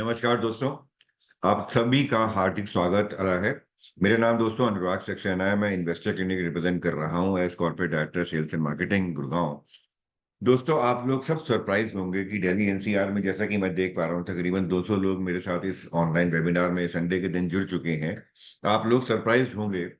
नमस्कार दोस्तों, आप सभी का हार्दिक स्वागत है। मेरा नाम दोस्तों अनुराग सक्सेना है। मैं इन्वेस्टर क्लिनिक रिप्रेजेंट कर रहा हूं as corporate director sales and marketing Gurgaon. दोस्तों, आप लोग सब सरप्राइज होंगे कि दिल्ली एनसीआर में जैसा कि मैं देख पा रहा हूं तकरीबन 200 लोग मेरे साथ इस ऑनलाइन वेबिनार में संडे के दिन जुड़ चुके हैं। आप लोग सरप्राइज होंगे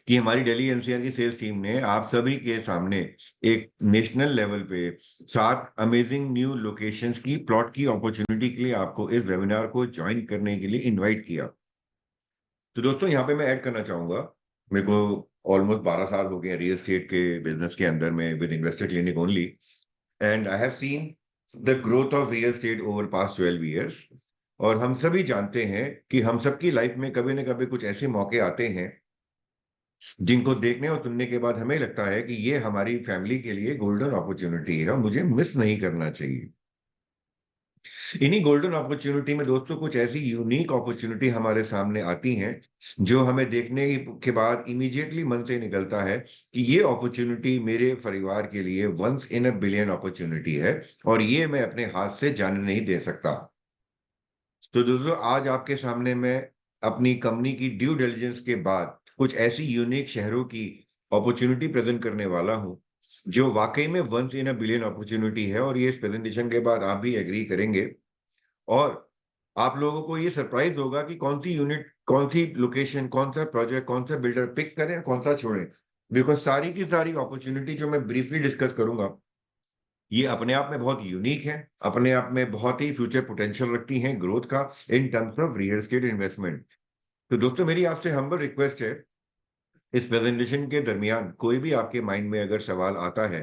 कि हमारी दिल्ली एनसीआर की सेल्स टीम ने आप सभी के सामने एक नेशनल लेवल पे 7 अमेजिंग न्यू लोकेशंस की प्लॉट की अपॉर्चुनिटी के लिए आपको इस वेबिनार को ज्वाइन करने के लिए इनवाइट किया। तो दोस्तों, यहाँ पे मैं ऐड करना चाहूंगा, मेरे को ऑलमोस्ट 12 साल हो गए रियल एस्टेट के बिजनेस के अंदर में with investor clinic only, and I have seen the growth of real estate over past 12 years. और हम सभी जानते हैं कि हम सबकी लाइफ में कभी न कभी कुछ ऐसे मौके आते हैं जिनको देखने और सुनने के बाद हमें लगता है कि ये हमारी फैमिली के लिए गोल्डन अपॉर्चुनिटी है और मुझे मिस नहीं करना चाहिए। इन्हीं गोल्डन अपॉर्चुनिटी में दोस्तों कुछ ऐसी यूनिक अपॉर्चुनिटी हमारे सामने आती हैं जो हमें देखने के बाद इमीडिएटली मन से निकलता है कि ये अपॉर्चुनिटी मेरे परिवार के लिए once in a billion opportunity है और ये मैं अपने हाथ से जाने नहीं दे सकता। तो दोस्तों, आज आपके सामने मैं अपनी कंपनी की ड्यू डिलिजेंस के बाद कुछ ऐसी यूनिक शहरों की अपॉर्चुनिटी प्रेजेंट करने वाला हूं जो वाकई में once in a billion opportunity है, और ये इस प्रेजेंटेशन के बाद आप भी एग्री करेंगे। और आप लोगों को ये सरप्राइज होगा कि कौन सी यूनिट, कौन सी लोकेशन, कौन सा प्रोजेक्ट, कौन सा बिल्डर पिक करें और कौन सा छोड़ें। बिकॉज सारी की सारी अपॉर्चुनिटी जो मैं ब्रीफली डिस्कस करूंगा ये अपने आप में बहुत यूनिक है, अपने आप में बहुत ही फ्यूचर पोटेंशियल रखती हैं ग्रोथ का in terms of real estate investment. तो दोस्तों, मेरी आपसे हम्बल रिक्वेस्ट है, इस प्रेजेंटेशन के दरमियान कोई भी आपके माइंड में अगर सवाल आता है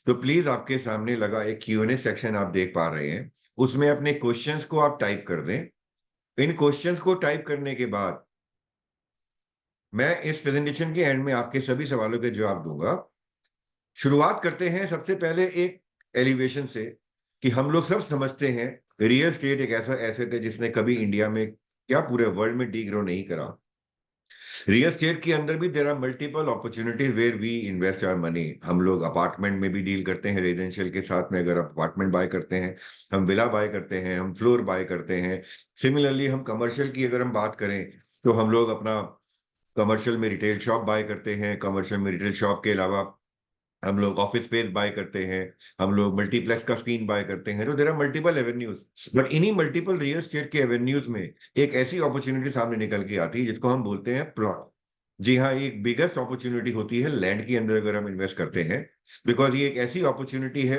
तो प्लीज आपके सामने लगा एक Q&A सेक्शन आप देख पा रहे हैं, उसमें अपने क्वेश्चंस को आप टाइप कर दें। इन क्वेश्चंस को टाइप करने के बाद मैं इस प्रेजेंटेशन के एंड में आपके सभी सवालों के जवाब दूंगा। शुरुआत करते हैं सबसे पहले एक एलिवेशन से कि हम लोग सब समझते हैं रियल एस्टेट एक ऐसा एसेट है जिसने कभी इंडिया में क्या पूरे वर्ल्ड में डी ग्रो नहीं करा। रियल एस्टेट के अंदर भी there are multiple opportunities where we invest our money. हम लोग अपार्टमेंट में भी डील करते हैं, रेजिडेंशियल के साथ में अगर अपार्टमेंट बाय करते हैं, हम विला बाय करते हैं, हम फ्लोर बाय करते हैं। सिमिलरली हम कमर्शियल की अगर हम बात करें तो हम लोग अपना कमर्शियल में रिटेल शॉप बाय करते हैं, कमर्शियल में रिटेल शॉप के अलावा हम लोग ऑफिस स्पेस बाय करते हैं, हम लोग मल्टीप्लेक्स का स्क्रीन बाय करते हैं। तो there are multiple avenues, but इन्हीं मल्टीपल रियल एस्टेट के एवेन्यूज में एक ऐसी अपॉर्चुनिटी सामने निकल के आती है जिसको हम बोलते हैं प्लॉट। जी हाँ, एक बिगेस्ट अपॉर्चुनिटी होती है लैंड के अंदर अगर हम इन्वेस्ट करते हैं, बिकॉज ये एक ऐसी अपॉर्चुनिटी है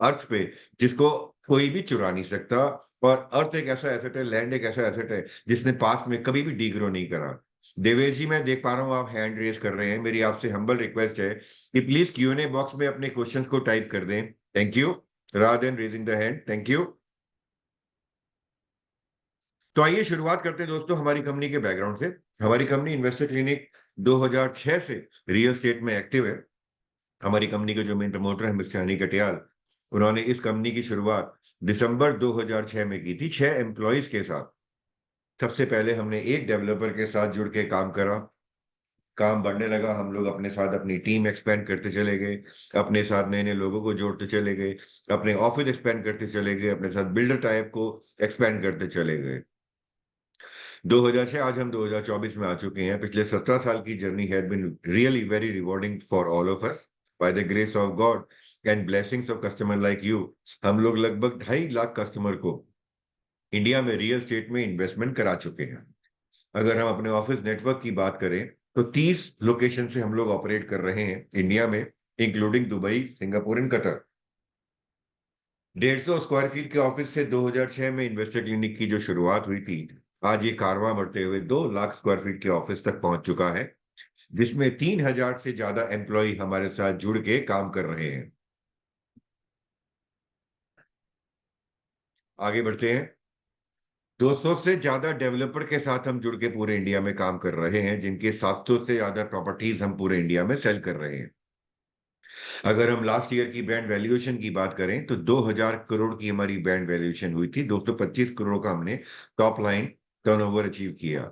अर्थ पे जिसको कोई भी चुरा नहीं सकता। और अर्थ एक ऐसा एसेट है, लैंड एक ऐसा एसेट है जिसने पास्ट में कभी भी डीग्रो नहीं करा। देवेश जी, मैं देख पा रहा हूँ आप हैंड रेज कर रहे हैं। मेरी आपसे हम्बल रिक्वेस्ट है कि प्लीज Q&A बॉक्स में अपने क्वेश्चंस को टाइप कर दें। Thank you, rather than raising the hand. Thank you. तो आइए शुरुआत करते हैं दोस्तों हमारी कंपनी के बैकग्राउंड से। हमारी कंपनी इन्वेस्टर क्लिनिक 2006 से रियल एस्टेट में एक्टिव है। हमारी कंपनी के जो मेन प्रमोटर है मिस्टर हनी कटियाल, उन्होंने इस कंपनी की शुरुआत दिसंबर 2006 में की थी 6 एम्प्लॉयज के साथ। सबसे पहले हमने एक डेवलपर के साथ जुड़ के काम करा, काम बढ़ने लगा, हम लोग अपने साथ अपनी टीम एक्सपेंड करते चले गए, अपने साथ नए नए लोगों को जोड़ते चले गए, अपने ऑफिस एक्सपेंड करते चले गए, अपने साथ बिल्डर टाइप को एक्सपेंड करते चले गए। 2000 से आज हम 2024 में आ चुके हैं। पिछले 17 साल की journey had been really very rewarding for all of us by the grace of God and blessings of customer like you. हम लोग लगभग 2.5 लाख कस्टमर को इंडिया में रियल एस्टेट में इन्वेस्टमेंट करा चुके हैं। अगर हम अपने ऑफिस नेटवर्क की बात करें तो 30 लोकेशन से हम लोग ऑपरेट कर रहे हैं इंडिया में, including Dubai, Singapore and Qatar. 150 square feet के ऑफिस से 2006 में इन्वेस्टर क्लिनिक की जो शुरुआत हुई थी, आज ये कारवां बढ़ते हुए 2 लाख स्क्वायर फीट के ऑफिस तक पहुंच चुका है, जिसमें 3,000 से ज्यादा एम्प्लॉय हमारे साथ जुड़ के काम कर रहे हैं। आगे बढ़ते हैं। 200 से ज्यादा डेवलपर के साथ हम जुड़ के पूरे इंडिया में काम कर रहे हैं, जिनके 700 से ज्यादा प्रॉपर्टीज हम पूरे इंडिया में सेल कर रहे हैं। अगर हम लास्ट ईयर की ब्रांड वैल्यूएशन की बात करें तो 2,000 करोड़ की हमारी ब्रांड वैल्यूएशन हुई थी। 225 करोड़ का हमने टॉप लाइन टर्नओवर अचीव किया।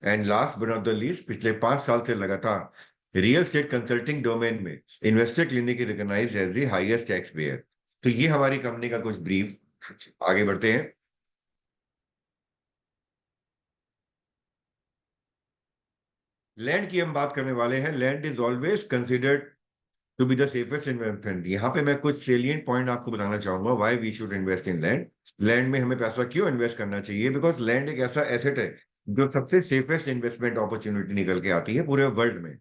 And last but not the least, पिछले 5 साल से लगातार रियल एस्टेट कंसल्टिंग डोमेन में Investor Clinic recognised as the highest tax payer. तो ये हमारी कंपनी का कुछ ब्रीफ। आगे बढ़ते हैं। लैंड की हम बात करने वाले हैं। Land is always considered to be the safest investment. यहाँ पे मैं कुछ सेलिएंट पॉइंट आपको बताना चाहूंगा why we should invest in land. Land में हमें पैसा क्यों इन्वेस्ट करना चाहिए? बिकॉज लैंड एक ऐसा एसेट है जो सबसे सेफेस्ट इन्वेस्टमेंट अपॉर्चुनिटी निकल के आती है पूरे वर्ल्ड में।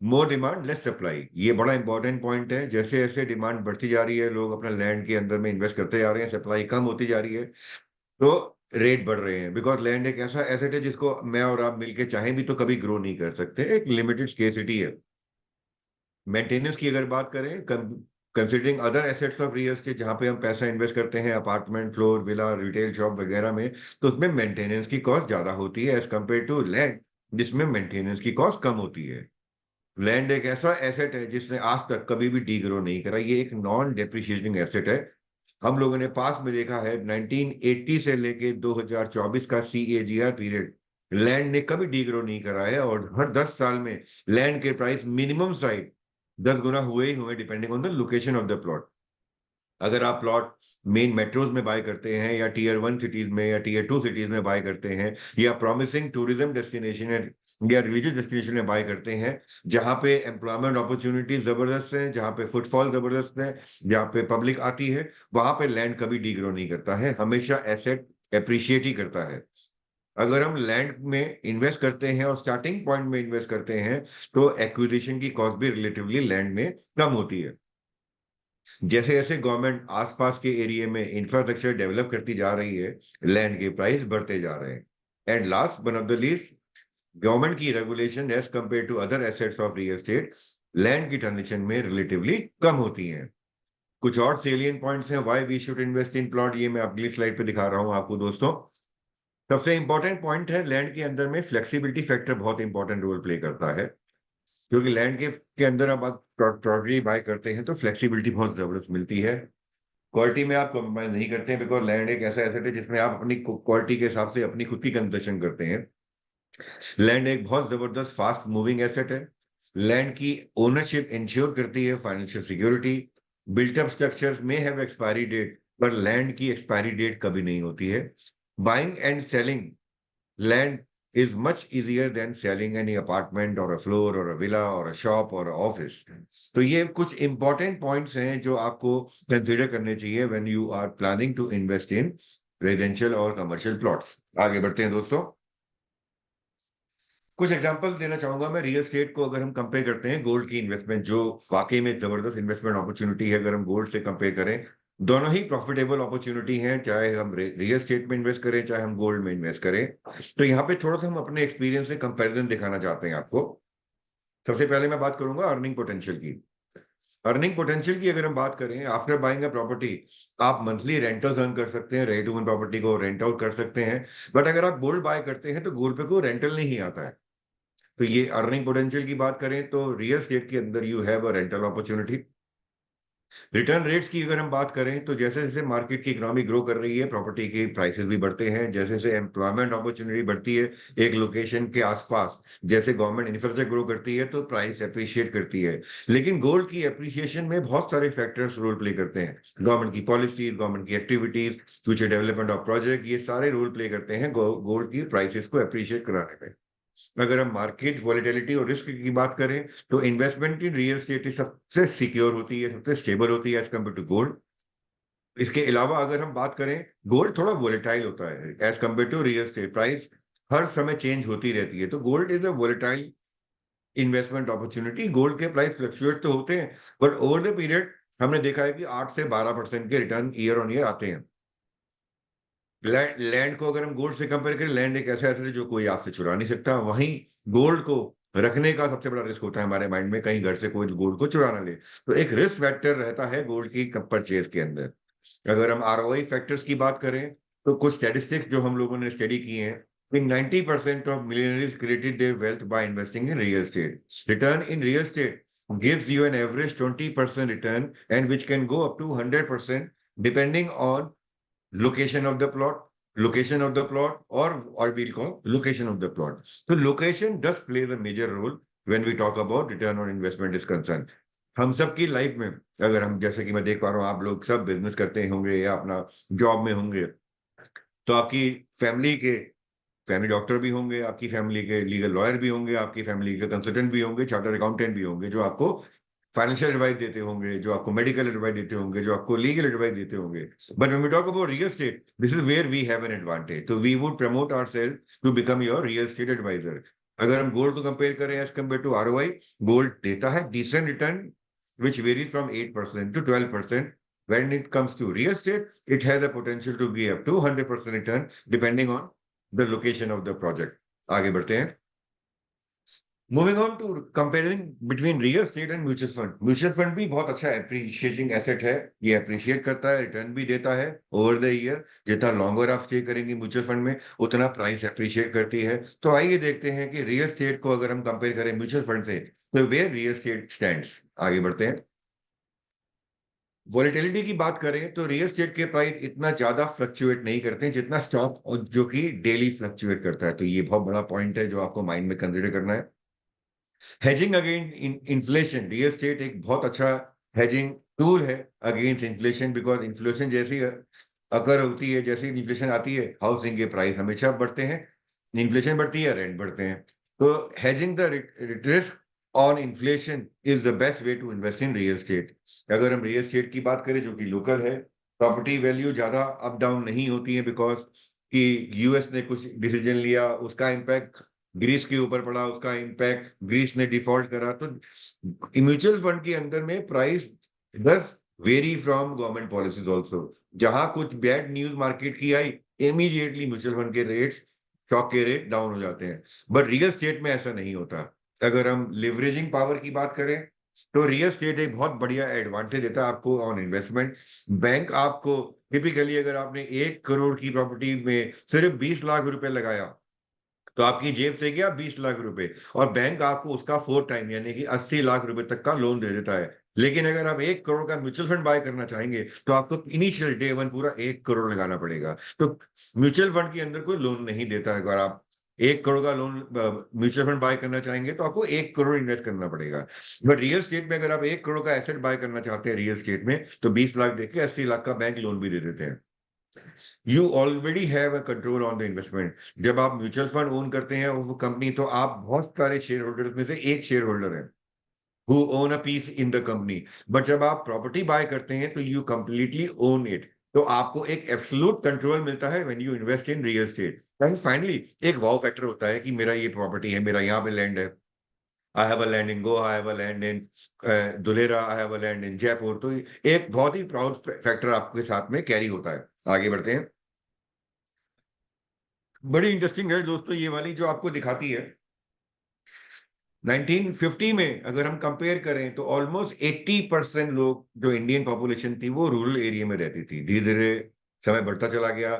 मोर डिमांड लेस सप्लाई, ये बड़ा इंपॉर्टेंट पॉइंट है। जैसे जैसे डिमांड बढ़ती जा रही है, लोग अपना लैंड के अंदर में इन्वेस्ट करते जा रहे हैं, सप्लाई कम होती जा रही है, तो रेट बढ़ रहे हैं। बिकॉज लैंड एक ऐसा एसेट है जिसको मैं और आप मिलके चाहें भी तो कभी ग्रो नहीं कर सकते, एक लिमिटेड स्केर्सिटी है। मेंटेनेंस की अगर बात करें, considering other assets of real estate जहां पे हम पैसा इन्वेस्ट करते हैं, apartment, floor, villa, retail shop वगैरह में, तो उसमें मेंटेनेंस की कॉस्ट ज्यादा होती है एज कम्पेयर टू लैंड जिसमें मेंटेनेंस की कॉस्ट कम होती है। लैंड एक ऐसा एसेट है जिसने आज तक कभी भी डी ग्रो नहीं करा, ये एक नॉन डेप्रिशिएटिंग एसेट है। हम लोगों ने पास में देखा है 1980 से लेके 2024 का CAGR पीरियड, लैंड ने कभी डी ग्रो नहीं करा है, और हर 10 साल में लैंड के प्राइस मिनिमम साइड 10 गुना हुए ही हुए, depending on the location of the plot. अगर आप प्लॉट मेन मेट्रोज में बाय करते हैं, या Tier 1 सिटीज में, या Tier 2 सिटीज में बाय करते हैं, या प्रॉमिसिंग टूरिज्म डेस्टिनेशन या रिलीजियस डेस्टिनेशन में बाय करते हैं, जहां पे एम्प्लॉयमेंट अपॉर्चुनिटी जबरदस्त है, जहां पे फुटफॉल जबरदस्त है, जहां पे पब्लिक आती है, वहां पे लैंड कभी डीग्रो नहीं करता है, हमेशा एसेट एप्रिशिएट ही करता है। अगर हम लैंड में इन्वेस्ट करते हैं और स्टार्टिंग पॉइंट में इन्वेस्ट करते हैं, तो एक्विजिशन की कॉस्ट भी रिलेटिवली लैंड में कम होती है। जैसे जैसे गवर्नमेंट आसपास के एरिया में इंफ्रास्ट्रक्चर डेवलप करती जा रही है, लैंड के प्राइस बढ़ते जा रहे हैं। And last one of the least, government की regulation as compare to other assets of real estate land की ट्रांजेक्शन में रिलेटिवली कम होती हैं। कुछ और सेलियन पॉइंट्स हैं why we should invest in plot, ये मैं अगली स्लाइड पे दिखा रहा हूं आपको दोस्तों। सबसे इंपॉर्टेंट पॉइंट है, लैंड के अंदर में फ्लेक्सिबिलिटी फैक्टर बहुत इंपॉर्टेंट रोल प्ले करता है। क्योंकि लैंड के अंदर अब आप प्रॉपर्टी बाय करते हैं तो फ्लेक्सिबिलिटी बहुत जबरदस्त मिलती है। क्वालिटी में आप कॉम्प्रोमाइज नहीं करते हैं, बिकॉज लैंड एक ऐसा एसेट है जिसमें आप अपनी क्वालिटी के हिसाब से अपनी खुद की कंस्ट्रक्शन करते हैं। लैंड एक बहुत जबरदस्त फास्ट मूविंग एसेट है। लैंड की ओनरशिप इंश्योर करती है financial security. Built up structures में हैव एक्सपायरी डेट, पर लैंड की एक्सपायरी डेट कभी नहीं होती है। Buying and selling land is much easier than selling any apartment or a floor or a villa or a shop or a office. तो ये कुछ इंपॉर्टेंट पॉइंट्स हैं जो आपको कंसीडर करने चाहिए when you are planning to invest in residential और commercial plots. आगे बढ़ते हैं दोस्तों। कुछ एग्जांपल देना चाहूंगा मैं। रियल एस्टेट को अगर हम कंपेयर करते हैं गोल्ड की इन्वेस्टमेंट, जो वाकई में जबरदस्त इन्वेस्टमेंट अपॉर्चुनिटी है, अगर हम गोल्ड से कंपेयर करें, दोनों ही प्रॉफिटेबल अपॉर्चुनिटी हैं, चाहे हम रियल एस्टेट में इन्वेस्ट करें चाहे हम गोल्ड में इन्वेस्ट करें। तो यहाँ पे थोड़ा सा हम अपने एक्सपीरियंस से कंपैरिजन दिखाना चाहते हैं आपको। सबसे पहले मैं बात करूंगा अर्निंग पोटेंशियल की। अर्निंग पोटेंशियल की अगर हम बात करें, आफ्टर बाइंग अ प्रॉपर्टी आप मंथली रेंटल्स अर्न कर सकते हैं, रेडी टू ओन प्रॉपर्टी को रेंट आउट कर सकते हैं। बट अगर आप गोल्ड बाय करते हैं तो गोल्ड पे कोई रेंटल नहीं आता है। तो ये अर्निंग पोटेंशियल की बात करें तो रियल एस्टेट के अंदर you have a rental opportunity. Return rates की अगर हम बात करें तो जैसे जैसे मार्केट की इकोनॉमी ग्रो कर रही है, प्रॉपर्टी के प्राइसेस भी बढ़ते हैं। जैसे जैसे एम्प्लॉयमेंट अपॉर्चुनिटी बढ़ती है एक लोकेशन के आसपास, जैसे गवर्नमेंट इंफ्रास्ट्रक्चर ग्रो करती है, तो प्राइस अप्रिशिएट करती है। लेकिन गोल्ड की अप्रिशिएशन में बहुत सारे फैक्टर्स रोल प्ले करते हैं। गवर्नमेंट की पॉलिसीज, गवर्नमेंट की activities, future development of project, ये सारे रोल प्ले करते हैं गोल्ड की प्राइसेस को अप्रिशिएट कराने में। अगर हम मार्केट वॉलेटिलिटी और रिस्क की बात करें तो इन्वेस्टमेंट इन रियल एस्टेट सबसे सिक्योर होती है, सबसे स्टेबल होती है एज कम्पेयर टू गोल्ड। इसके अलावा अगर हम बात करें, गोल्ड थोड़ा वोलेटाइल होता है as compare to real estate. Price हर समय चेंज होती रहती है, तो gold is a volatile investment opportunity. Gold के प्राइस फ्लक्चुएट तो होते हैं, बट ओवर द पीरियड हमने देखा है कि 8 से 12% के रिटर्न ईयर ऑन ईयर आते हैं। लैंड को अगर हम गोल्ड से कंपेयर करें, लैंड एक ऐसा एसेट है जो कोई आपसे चुरा नहीं सकता। वहीं गोल्ड को रखने का सबसे बड़ा रिस्क होता है हमारे माइंड में, कहीं घर से कोई गोल्ड को चुरा ना ले। तो एक रिस्क फैक्टर रहता है गोल्ड की परचेज के अंदर। अगर हम ROI फैक्टर्स की बात करें तो कुछ स्टैटिस्टिक्स जो हम लोगों ने स्टडी किए हैं, in 90% of millionaires created their wealth by investing in real estate. Return in real estate gives you an average 20% return, and which can go up to 100% depending on location of the plot, location of the plot, or we'll call location of the plot. So location does play the major role when we talk about return on investment is concerned. हम सब की life में, अगर हम, जैसे कि मैं देख पा रहा हूँ आप लोग सब बिजनेस करते होंगे या अपना जॉब में होंगे, तो आपकी फैमिली के फैमिली डॉक्टर भी होंगे, आपकी फैमिली के लीगल लॉयर भी होंगे, आपकी फैमिली के कंसल्टेंट भी होंगे, चार्टर्ड अकाउंटेंट भी होंगे, जो आपको फाइनेंशियल एडवाइस देते होंगे, जो आपको मेडिकल एडवाइस देते होंगे, जो आपको लीगल एडवाइस देते होंगे. But when we talk about real estate, this is where we have an advantage. तो we would promote ourselves to become your real estate advisor. अगर हम गोल्ड को कंपेयर करें as compare to ROI, gold देता है decent return which varies from 8% to 12%. When it comes to real estate, it has the potential to be up to 100% return depending on the location of the project. आगे बढ़ते हैं. Moving on to comparing between real estate and mutual fund. Mutual fund भी बहुत अच्छा appreciating asset है. ये appreciate करता है, रिटर्न भी देता है over the year. जितना longer आप stay करेंगे म्यूचुअल फंड में, उतना प्राइस appreciate करती है. तो आइए देखते हैं कि रियल एस्टेट को अगर हम कंपेयर करें म्यूचुअल फंड से, तो where रियल एस्टेट stands. आगे बढ़ते हैं. वॉलेटिलिटी की बात करें तो रियल एस्टेट के प्राइस इतना ज्यादा फ्लक्चुएट नहीं करते हैं जितना स्टॉक, जो कि डेली फ्लक्चुएट करता है. तो ये बहुत बड़ा पॉइंट है जो आपको माइंड में कंसिडर करना है. Hedging against inflation, real estate एक बहुत अच्छा हेजिंग टूल है अगेंस्ट इन्फ्लेशन, बिकॉज इन्फ्लेशन जैसी अगर होती है, जैसे इन्फ्लेशन आती है, हाउसिंग के प्राइस हमेशा बढ़ते हैं. इन्फ्लेशन बढ़ती है, रेंट बढ़ते हैं. तो hedging the risk on inflation is the best way to invest in real estate. अगर हम रियल एस्टेट की बात करें जो कि लोकल है, प्रॉपर्टी वैल्यू ज्यादा अप डाउन नहीं होती है, बिकॉज कि यूएस ने कुछ डिसीजन लिया, उसका इम्पैक्ट ग्रीस के ऊपर पड़ा, उसका इम्पैक्ट ग्रीस ने डिफॉल्ट करा. तो म्यूचुअल फंड के अंदर में प्राइस दस very from government policies also. जहां कुछ बैड न्यूज मार्केट की आई, इमीडिएटली म्यूचुअल फंड के रेट्स, स्टॉक के रेट डाउन हो जाते हैं. बट रियल एस्टेट में ऐसा नहीं होता. अगर हम लिवरेजिंग पावर की बात करें तो रियल एस्टेट एक बहुत बढ़िया एडवांटेज देता है आपको ऑन इन्वेस्टमेंट. बैंक आपको टिपिकली, अगर आपने 1 करोड़ की प्रॉपर्टी में सिर्फ 20 लाख रुपए लगाया, तो आपकी जेब से गया 20 लाख रुपए, और बैंक आपको उसका 4 टाइम यानी कि 80 लाख रुपए तक का लोन दे देता है. लेकिन अगर आप 1 करोड़ का म्यूचुअल फंड बाय करना चाहेंगे तो आपको इनिशियल डे वन पूरा 1 करोड़ लगाना पड़ेगा. तो म्यूचुअल फंड के अंदर कोई लोन नहीं देता है. अगर आप 1 करोड़ का लोन म्यूचुअल फंड बाय करना चाहेंगे तो आपको 1 करोड़ इन्वेस्ट करना पड़ेगा. बट रियल एस्टेट में अगर आप 1 करोड़ का एसेट बाय करना चाहते हैं रियल एस्टेट में, तो 20 लाख देके 80 लाख का बैंक लोन भी दे देते हैं. You already have a control on the investment. जब आप म्यूचुअल फंड ओन करते हैं वो कंपनी, तो आप बहुत सारे शेयर होल्डर्स में से एक शेयर होल्डर है who own a piece in the company. But जब आप प्रॉपर्टी बाय करते हैं तो यू कंप्लीटली ओन इट. तो आपको एक एब्सोल्यूट कंट्रोल मिलता है when you invest in real estate. And finally एक वाव फैक्टर होता है कि मेरा ये प्रॉपर्टी है, मेरा यहाँ पे लैंड है. I have a land in Goa, I have a land in Dulera, I have a land in Jaipur. तो एक बहुत ही प्राउड फैक्टर आपके साथ में कैरी होता है. आगे बढ़ते हैं. बड़ी इंटरेस्टिंग है दोस्तों ये वाली जो आपको दिखाती है. 1950 में अगर हम कंपेयर करें तो ऑलमोस्ट 80% लोग, जो इंडियन पॉपुलेशन थी, वो रूरल एरिया में रहती थी. धीरे धीरे समय बढ़ता चला गया.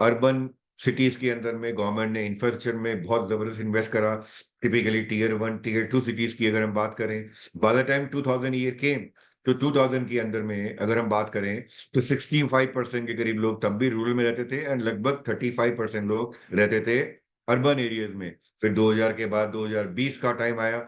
अर्बन सिटीज के अंदर में गवर्नमेंट ने इंफ्रास्ट्रक्चर में बहुत जबरदस्त इन्वेस्ट करा. टिपिकली टीयर 1 टीयर 2 सिटीज की अगर हम बात करें, बाय द टाइम 2000 ईयर केम, तो 2000 के अंदर में अगर हम बात करें तो 65% के करीब लोग तब भी रूरल में रहते थे, एंड लगभग 35% लोग रहते थे अर्बन एरियाज में. फिर 2000 के बाद 2020 का टाइम आया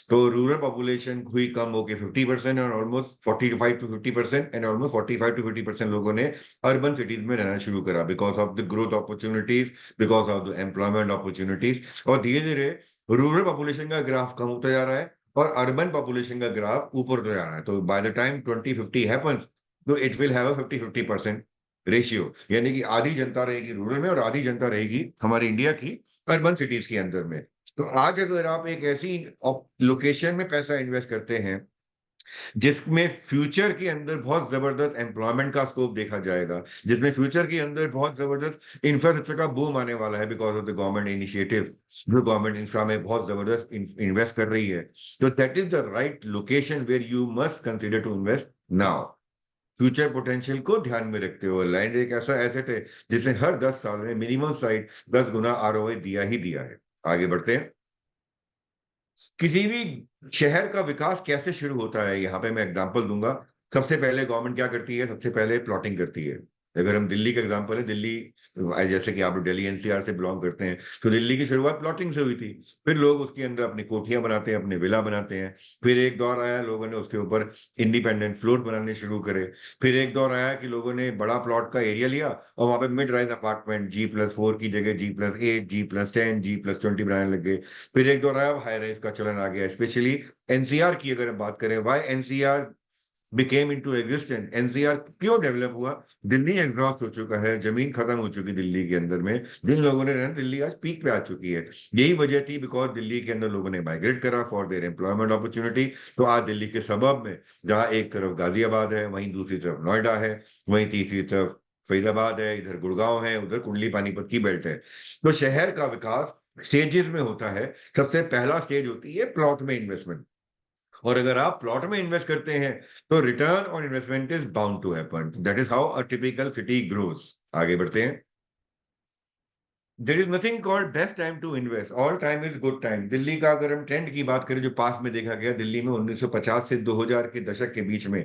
तो रूरल पॉपुलेशन हुई कम होके 50%, और almost 45 to 50%, and almost 45 to 50% लोगों ने अर्बन सिटीज में रहना शुरू करा, because of the growth opportunities, because of the employment opportunities. और धीरे धीरे रूरल पॉपुलेशन का ग्राफ कम होता जा रहा है और अर्बन पॉपुलेशन का ग्राफ ऊपर होता जा रहा है. तो बाय द टाइम 2050 हैपेंस, तो it will have a 50-50% ratio, यानी कि आधी जनता रहेगी रूरल में और आधी जनता रहेगी हमारी इंडिया की अर्बन सिटीज के अंदर में. तो आज अगर आप एक ऐसी लोकेशन में पैसा इन्वेस्ट करते हैं जिसमें फ्यूचर के अंदर बहुत जबरदस्त एम्प्लॉयमेंट का स्कोप देखा जाएगा, जिसमें फ्यूचर के अंदर बहुत जबरदस्त इंफ्रास्ट्रक्चर का बूम आने वाला है because of the government initiative, जो गवर्नमेंट इंफ्रा में बहुत जबरदस्त इन्वेस्ट कर रही है, तो that is the right location where you must consider to invest now. Future potential को ध्यान में रखते हुए लैंड एक ऐसा एसेट है जिसे हर 10 साल में मिनिमम साइड 10 गुना आरओआई दिया ही दिया है. आगे बढ़ते हैं. किसी भी शहर का विकास कैसे शुरू होता है, यहाँ पे मैं एग्जांपल दूंगा. सबसे पहले गवर्नमेंट क्या करती है, सबसे पहले प्लॉटिंग करती है. अगर हम दिल्ली का एग्जांपल है, दिल्ली जैसे कि आप लोग दिल्ली एनसीआर से बिलोंग करते हैं, तो दिल्ली की शुरुआत प्लॉटिंग से हुई थी। फिर लोग उसके अंदर अपनी कोठियां बनाते हैं, अपने विला बनाते हैं। फिर एक दौर आया, लोगों ने उसके ऊपर इंडिपेंडेंट फ्लोर बनाने शुरू करे। फिर एक दौर आया कि लोगों ने बड़ा प्लॉट का एरिया लिया और वहां पे मिड राइज अपार्टमेंट G+4 की जगह G+8, G+10, G+20 बनाने लग गए। फिर एक दौर आया, हाई राइज का चलन आ गया। स्पेशली एनसीआर की अगर हम बात करें, why NCR became into existence, NCR क्यों डेवलप हुआ? दिल्ली एग्जॉस्ट हो चुका है, जमीन खत्म हो चुकी दिल्ली के अंदर में। जिन लोगों ने रहना, दिल्ली आज पीक पे आ चुकी है। यही वजह थी, बिकॉज दिल्ली के अंदर लोगों ने माइग्रेट करा फॉर देयर एम्प्लॉयमेंट अपॉर्चुनिटी। तो आज दिल्ली के सबब में, जहां एक तरफ गाजियाबाद है, वहीं दूसरी तरफ नोएडा है, वहीं तीसरी तरफ फरीदाबाद है, इधर गुड़गांव है, उधर कुंडली पानीपत की बेल्ट है। तो शहर का विकास स्टेजेस में होता है। सबसे पहला स्टेज होती है प्लॉट में इन्वेस्टमेंट। और अगर आप प्लॉट में इन्वेस्ट करते हैं, तो return on investment is bound to happen. That is how a typical city grows. आगे बढ़ते हैं। There is nothing called best time to invest, all time is good time. Delhi का अगर हम ट्रेंड की बात करें, जो पास में देखा गया, दिल्ली में 1950 से 2000 के दशक के बीच में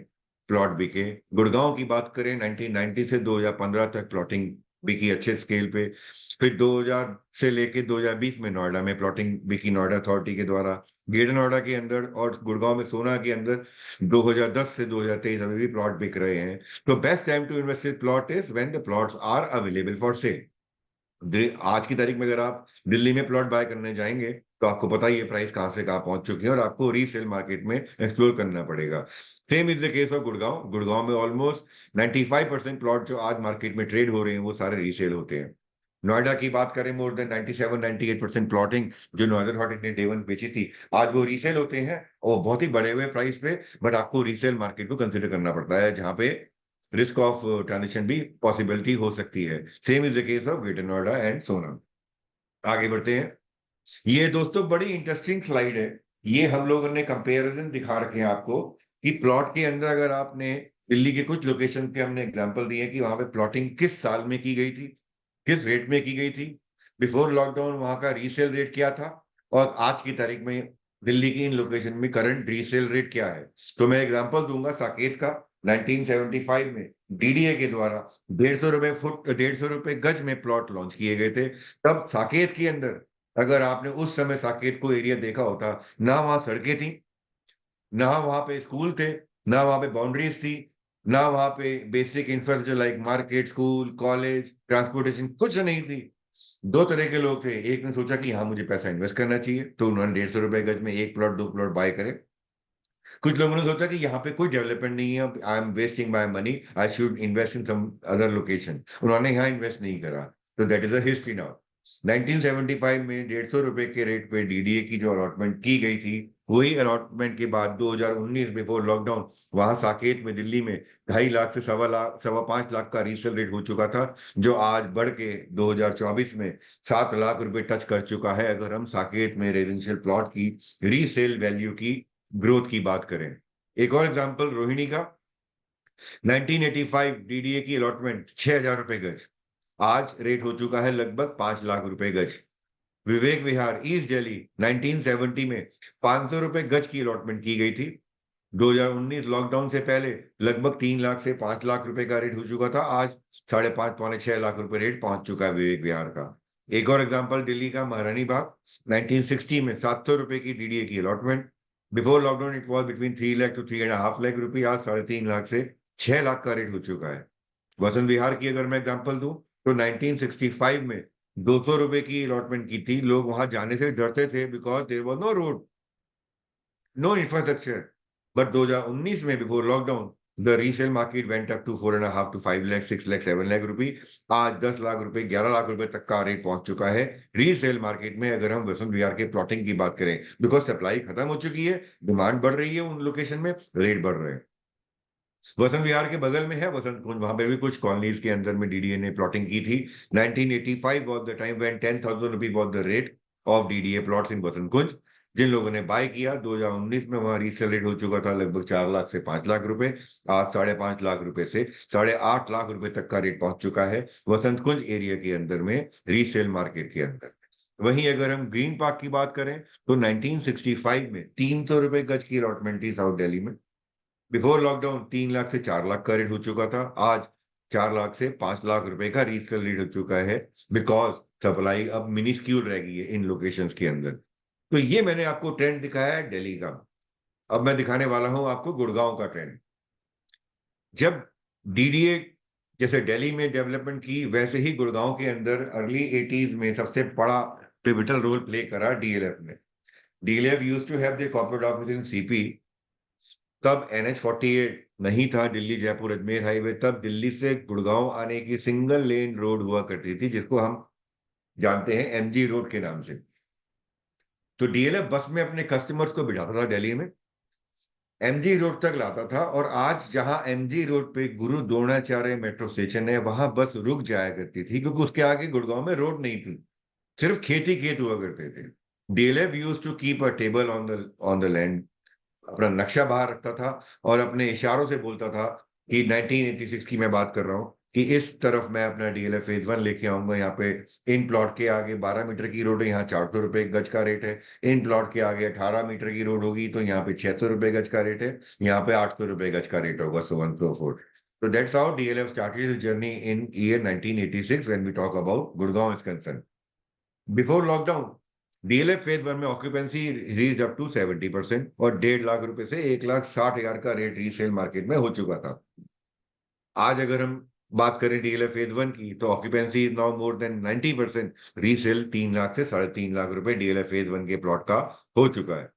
प्लॉट बिके। गुड़गांव की बात करें, 1990 से 2015 तक प्लॉटिंग बिकी अच्छे स्केल पे। फिर 2000 से लेके 2020 में नोएडा में प्लॉटिंग बिकी, नोएडा अथॉरिटी के द्वारा। ग्रेटर नोएडा के अंदर और गुड़गांव में, सोना के अंदर 2010 से 2023 अभी भी प्लॉट बिक रहे हैं। तो best time to invest in plot is when the plots are available for sale. आज की तारीख में अगर आप दिल्ली में प्लॉट बाय करने जाएंगे, तो आपको पता ही है प्राइस कहां से कहां पहुंच चुकी है, और आपको रीसेल मार्केट में एक्सप्लोर करना पड़ेगा। Same is the case of Gurgaon. Gurgaon में ऑलमोस्ट 95% प्लॉट जो आज मार्केट में ट्रेड हो रहे हैं, वो सारे रीसेल होते हैं। नोएडा की बात करें, मोर देन 97-98% प्लॉटिंग जो नॉर्दर्न हॉट ने डे वन बेची थी, आज वो रीसेल होते हैं, और बहुत ही बढ़े हुए प्राइस पे। बट आपको रीसेल मार्केट को कंसिडर करना पड़ता है, जहां पे रिस्क ऑफ ट्रांजेक्शन भी पॉसिबिलिटी हो सकती है। Same is the case of greater Noida and सोना। आगे बढ़ते हैं। ये दोस्तों बड़ी इंटरेस्टिंग स्लाइड है। ये हम लोगों ने कंपैरिजन दिखा रखे हैं आपको, कि प्लॉट के अंदर अगर आपने दिल्ली के कुछ लोकेशन के हमने एग्जांपल दिए कि वहां पे प्लॉटिंग किस साल में की गई थी, किस रेट में की गई थी, बिफोर लॉकडाउन वहां का रीसेल रेट क्या था, और आज की तारीख में दिल्ली की इन लोकेशन में करंट रीसेल रेट क्या है। तो मैं एग्जांपल दूंगा साकेत का। 1975 में डीडीए के द्वारा 150 रुपए फुट, 150 रुपए गज में प्लॉट लॉन्च किए गए थे। तब साकेत के अंदर, अगर आपने उस समय साकेत को एरिया देखा होता, ना वहां सड़कें थी, ना वहां पे स्कूल थे, ना वहां पे बाउंड्रीज थी, ना वहां पे basic infrastructure like market, school, college, transportation कुछ नहीं थी। दो तरह के लोग थे। एक ने सोचा कि हाँ, मुझे पैसा इन्वेस्ट करना चाहिए, तो उन्होंने 150 रुपए गज में एक प्लॉट, दो प्लॉट बाय करे। कुछ लोगों ने सोचा कि यहाँ पे कोई डेवलपमेंट नहीं है, I am wasting my money, I should invest in some other location, उन्होंने यहाँ इन्वेस्ट नहीं करा। तो that is a history now. 1975 में 150 रुपए के रेट पे डीडीए की जो अलॉटमेंट की गई थी, वही अलॉटमेंट के बाद 2019 बिफोर लॉकडाउन, वहां साकेत में, दिल्ली में 2.5 लाख से 1.25 लाख, 5.25 लाख का रीसेल रेट हो चुका था, जो आज बढ़ के 2024 में 7 लाख रुपए टच कर चुका है, अगर हम साकेत में रेजिडेंशियल प्लॉट की रीसेल वैल्यू की ग्रोथ की बात करें। एक और एग्जांपल रोहिणी का। 1985 डीडीए की अलॉटमेंट 6,000 रुपए गज, आज रेट हो चुका है लगभग 5 लाख रुपए गज। विवेक विहार ईस्ट दिल्ली 1970 में 500 रुपए गज की अलॉटमेंट की गई थी। 2019 लॉकडाउन से पहले लगभग 3 लाख से 5 लाख रुपए का रेट हो चुका था, आज 5.5 पौने 6 लाख रुपए रेट पहुंच चुका है विवेक विहार का। एक और एग्जांपल दिल्ली का महारानी बाग। 1960 में 700 रुपए की डीडीए की allotment. Before lockdown it was between 3 lakh to 3.5 lakh रुपए, आज 3.5 लाख से 6 लाख का रेट हो चुका है। वसंत विहार की अगर मैं एग्जांपल दूं, तो 1965 में 200 रुपए की अलॉटमेंट की थी। लोग वहां जाने से डरते थे, because there was no road, no infrastructure. But 2019 में before lockdown, the resale market went up to 4.5 to 5 lakh, 6 lakh, 7 lakh रुपए। आज 10 लाख रुपए, 11 लाख रुपए तक का रेट पहुंच चुका है रीसेल मार्केट में, अगर हम वसंत विहार के प्लॉटिंग की बात करें। बिकॉज सप्लाई खत्म हो चुकी है, डिमांड बढ़ रही है, उन लोकेशन में रेट बढ़ रहे हैं। वसंत विहार के बगल में है वसंत कुंज, वहां पे भी कुछ कॉलोनीज के अंदर में डीडीए ने प्लॉटिंग की थी। 1985 was the time when 10,000 rupee was the rate of DDA plots in Vasant Kunj. जिन लोगों ने बाय किया, 2019 में वहां रीसेल रेट हो चुका था लगभग 4 लाख से 5 लाख रुपए। आज 5.5 लाख रुपए से 8.5 लाख रुपए तक का रेट पहुंच चुका है वसंत कुंज एरिया के अंदर में, रीसेल मार्केट के अंदर। वहीं अगर हम ग्रीन पार्क की बात करें, तो 1965 में 300 रुपए गज की अलॉटमेंट थी साउथ दिल्ली में। बिफोर लॉकडाउन 3 लाख से 4 लाख का रेट हो चुका था, आज 4 लाख से 5 लाख रुपए का रीसेल रेट हो चुका है, बिकॉज सप्लाई अब मिनिस्क्यूल रह गई है इन लोकेशंस के अंदर। तो ये मैंने आपको ट्रेंड दिखाया है दिल्ली का। अब मैं दिखाने वाला हूं आपको गुड़गांव का ट्रेंड। जब डीडीए जैसे दिल्ली में डेवलपमेंट की, वैसे ही गुड़गांव के अंदर अर्ली 80s में सबसे बड़ा पिवटल रोल प्ले करा डीएलएफ ने। DLF used to have the corporate office in CP. तब NH-48 नहीं था, दिल्ली जयपुर अजमेर हाईवे। तब दिल्ली से गुड़गांव आने की सिंगल लेन रोड हुआ करती थी, जिसको हम जानते हैं एमजी रोड के नाम से। तो डीएलएफ बस में अपने कस्टमर्स को बिठाता था दिल्ली में, एमजी रोड तक लाता था, और आज जहां एमजी रोड पे गुरु द्रोणाचार्य मेट्रो स्टेशन है, वहां बस रुक जाया करती थी, क्योंकि उसके आगे गुड़गांव में रोड नहीं थी, सिर्फ खेत ही खेत हुआ करते थे। DLF used to keep a table on the land. अपना नक्शा बाहर रखता था और अपने इशारों से बोलता था कि 1986 की मैं बात कर रहा हूँ, कि इस तरफ मैं अपना डीएलएफ फेज 1 लेके आऊंगा। यहाँ पे इन प्लॉट के आगे 12 मीटर की रोड है, यहाँ 400 रुपए गज का रेट है। इन प्लॉट के आगे 18 मीटर की रोड होगी तो यहाँ पे 600 रुपए गज का रेट है, यहाँ पे 800 रुपए गज का रेट होगा, so one so fourth. So that's how DLF started his journey in year 1986 when we talk about Gurgaon is concerned. Before lockdown, DLF phase 1 में ऑक्यूपेंसी रीच अप टू 70% और 1.5 लाख रुपए से 1,60,000 का रेट रीसेल मार्केट में हो चुका था। आज अगर हम बात करें डीएलएफ फेज 1 की, तो occupancy is now more than 90%। Resale 3 lakh से 3.5 लाख रुपए डीएलएफ फेज 1 के प्लॉट का हो चुका है।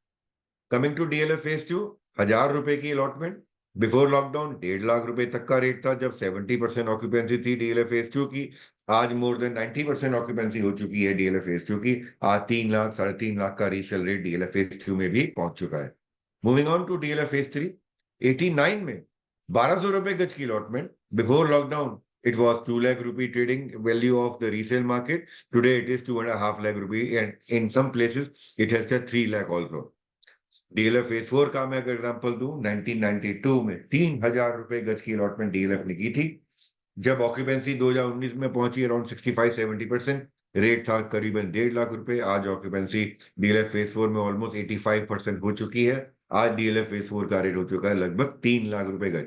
कमिंग टू डीएलएफ फेज 2, 1,000 रुपए की अलॉटमेंट। बिफोर लॉकडाउन 1.5 लाख रुपए तक का रेट था, जब 70% ऑक्यूपेंसी थी डीएलएफ फेज 2 की। आज मोर देन 90% ऑक्यूपेंसी हो चुकी है डीएलएफ फेज 2 की। आज 3 लाख 3.5 लाख का रीसेल रेट डीएलएफ फेज 2 में भी पहुंच चुका है। Moving on to DLF phase 3, 89 में 1,200 रुपए गज की allotment. Before lockdown it was 2 lakh rupee trading value of the resale market. Today it is 2.5 lakh rupee, and in some places it has touched 3 lakh also. DLF phase 4 का मैं अगर example दूं, 1992 में 3,000 रुपए गज की अलॉटमेंट डीएलएफ ने की थी। जब ऑक्यूपेंसी 2019 में पहुंची अराउंड 65-70%, रेट था करीबन 1.5 लाख रुपए। आज ऑक्यूपेंसी डीएलएफ फेज 4 में ऑलमोस्ट 85% हो चुकी है। आज डीएलएफ फेज 4 का रेट हो चुका है लगभग 3 लाख रुपए गज।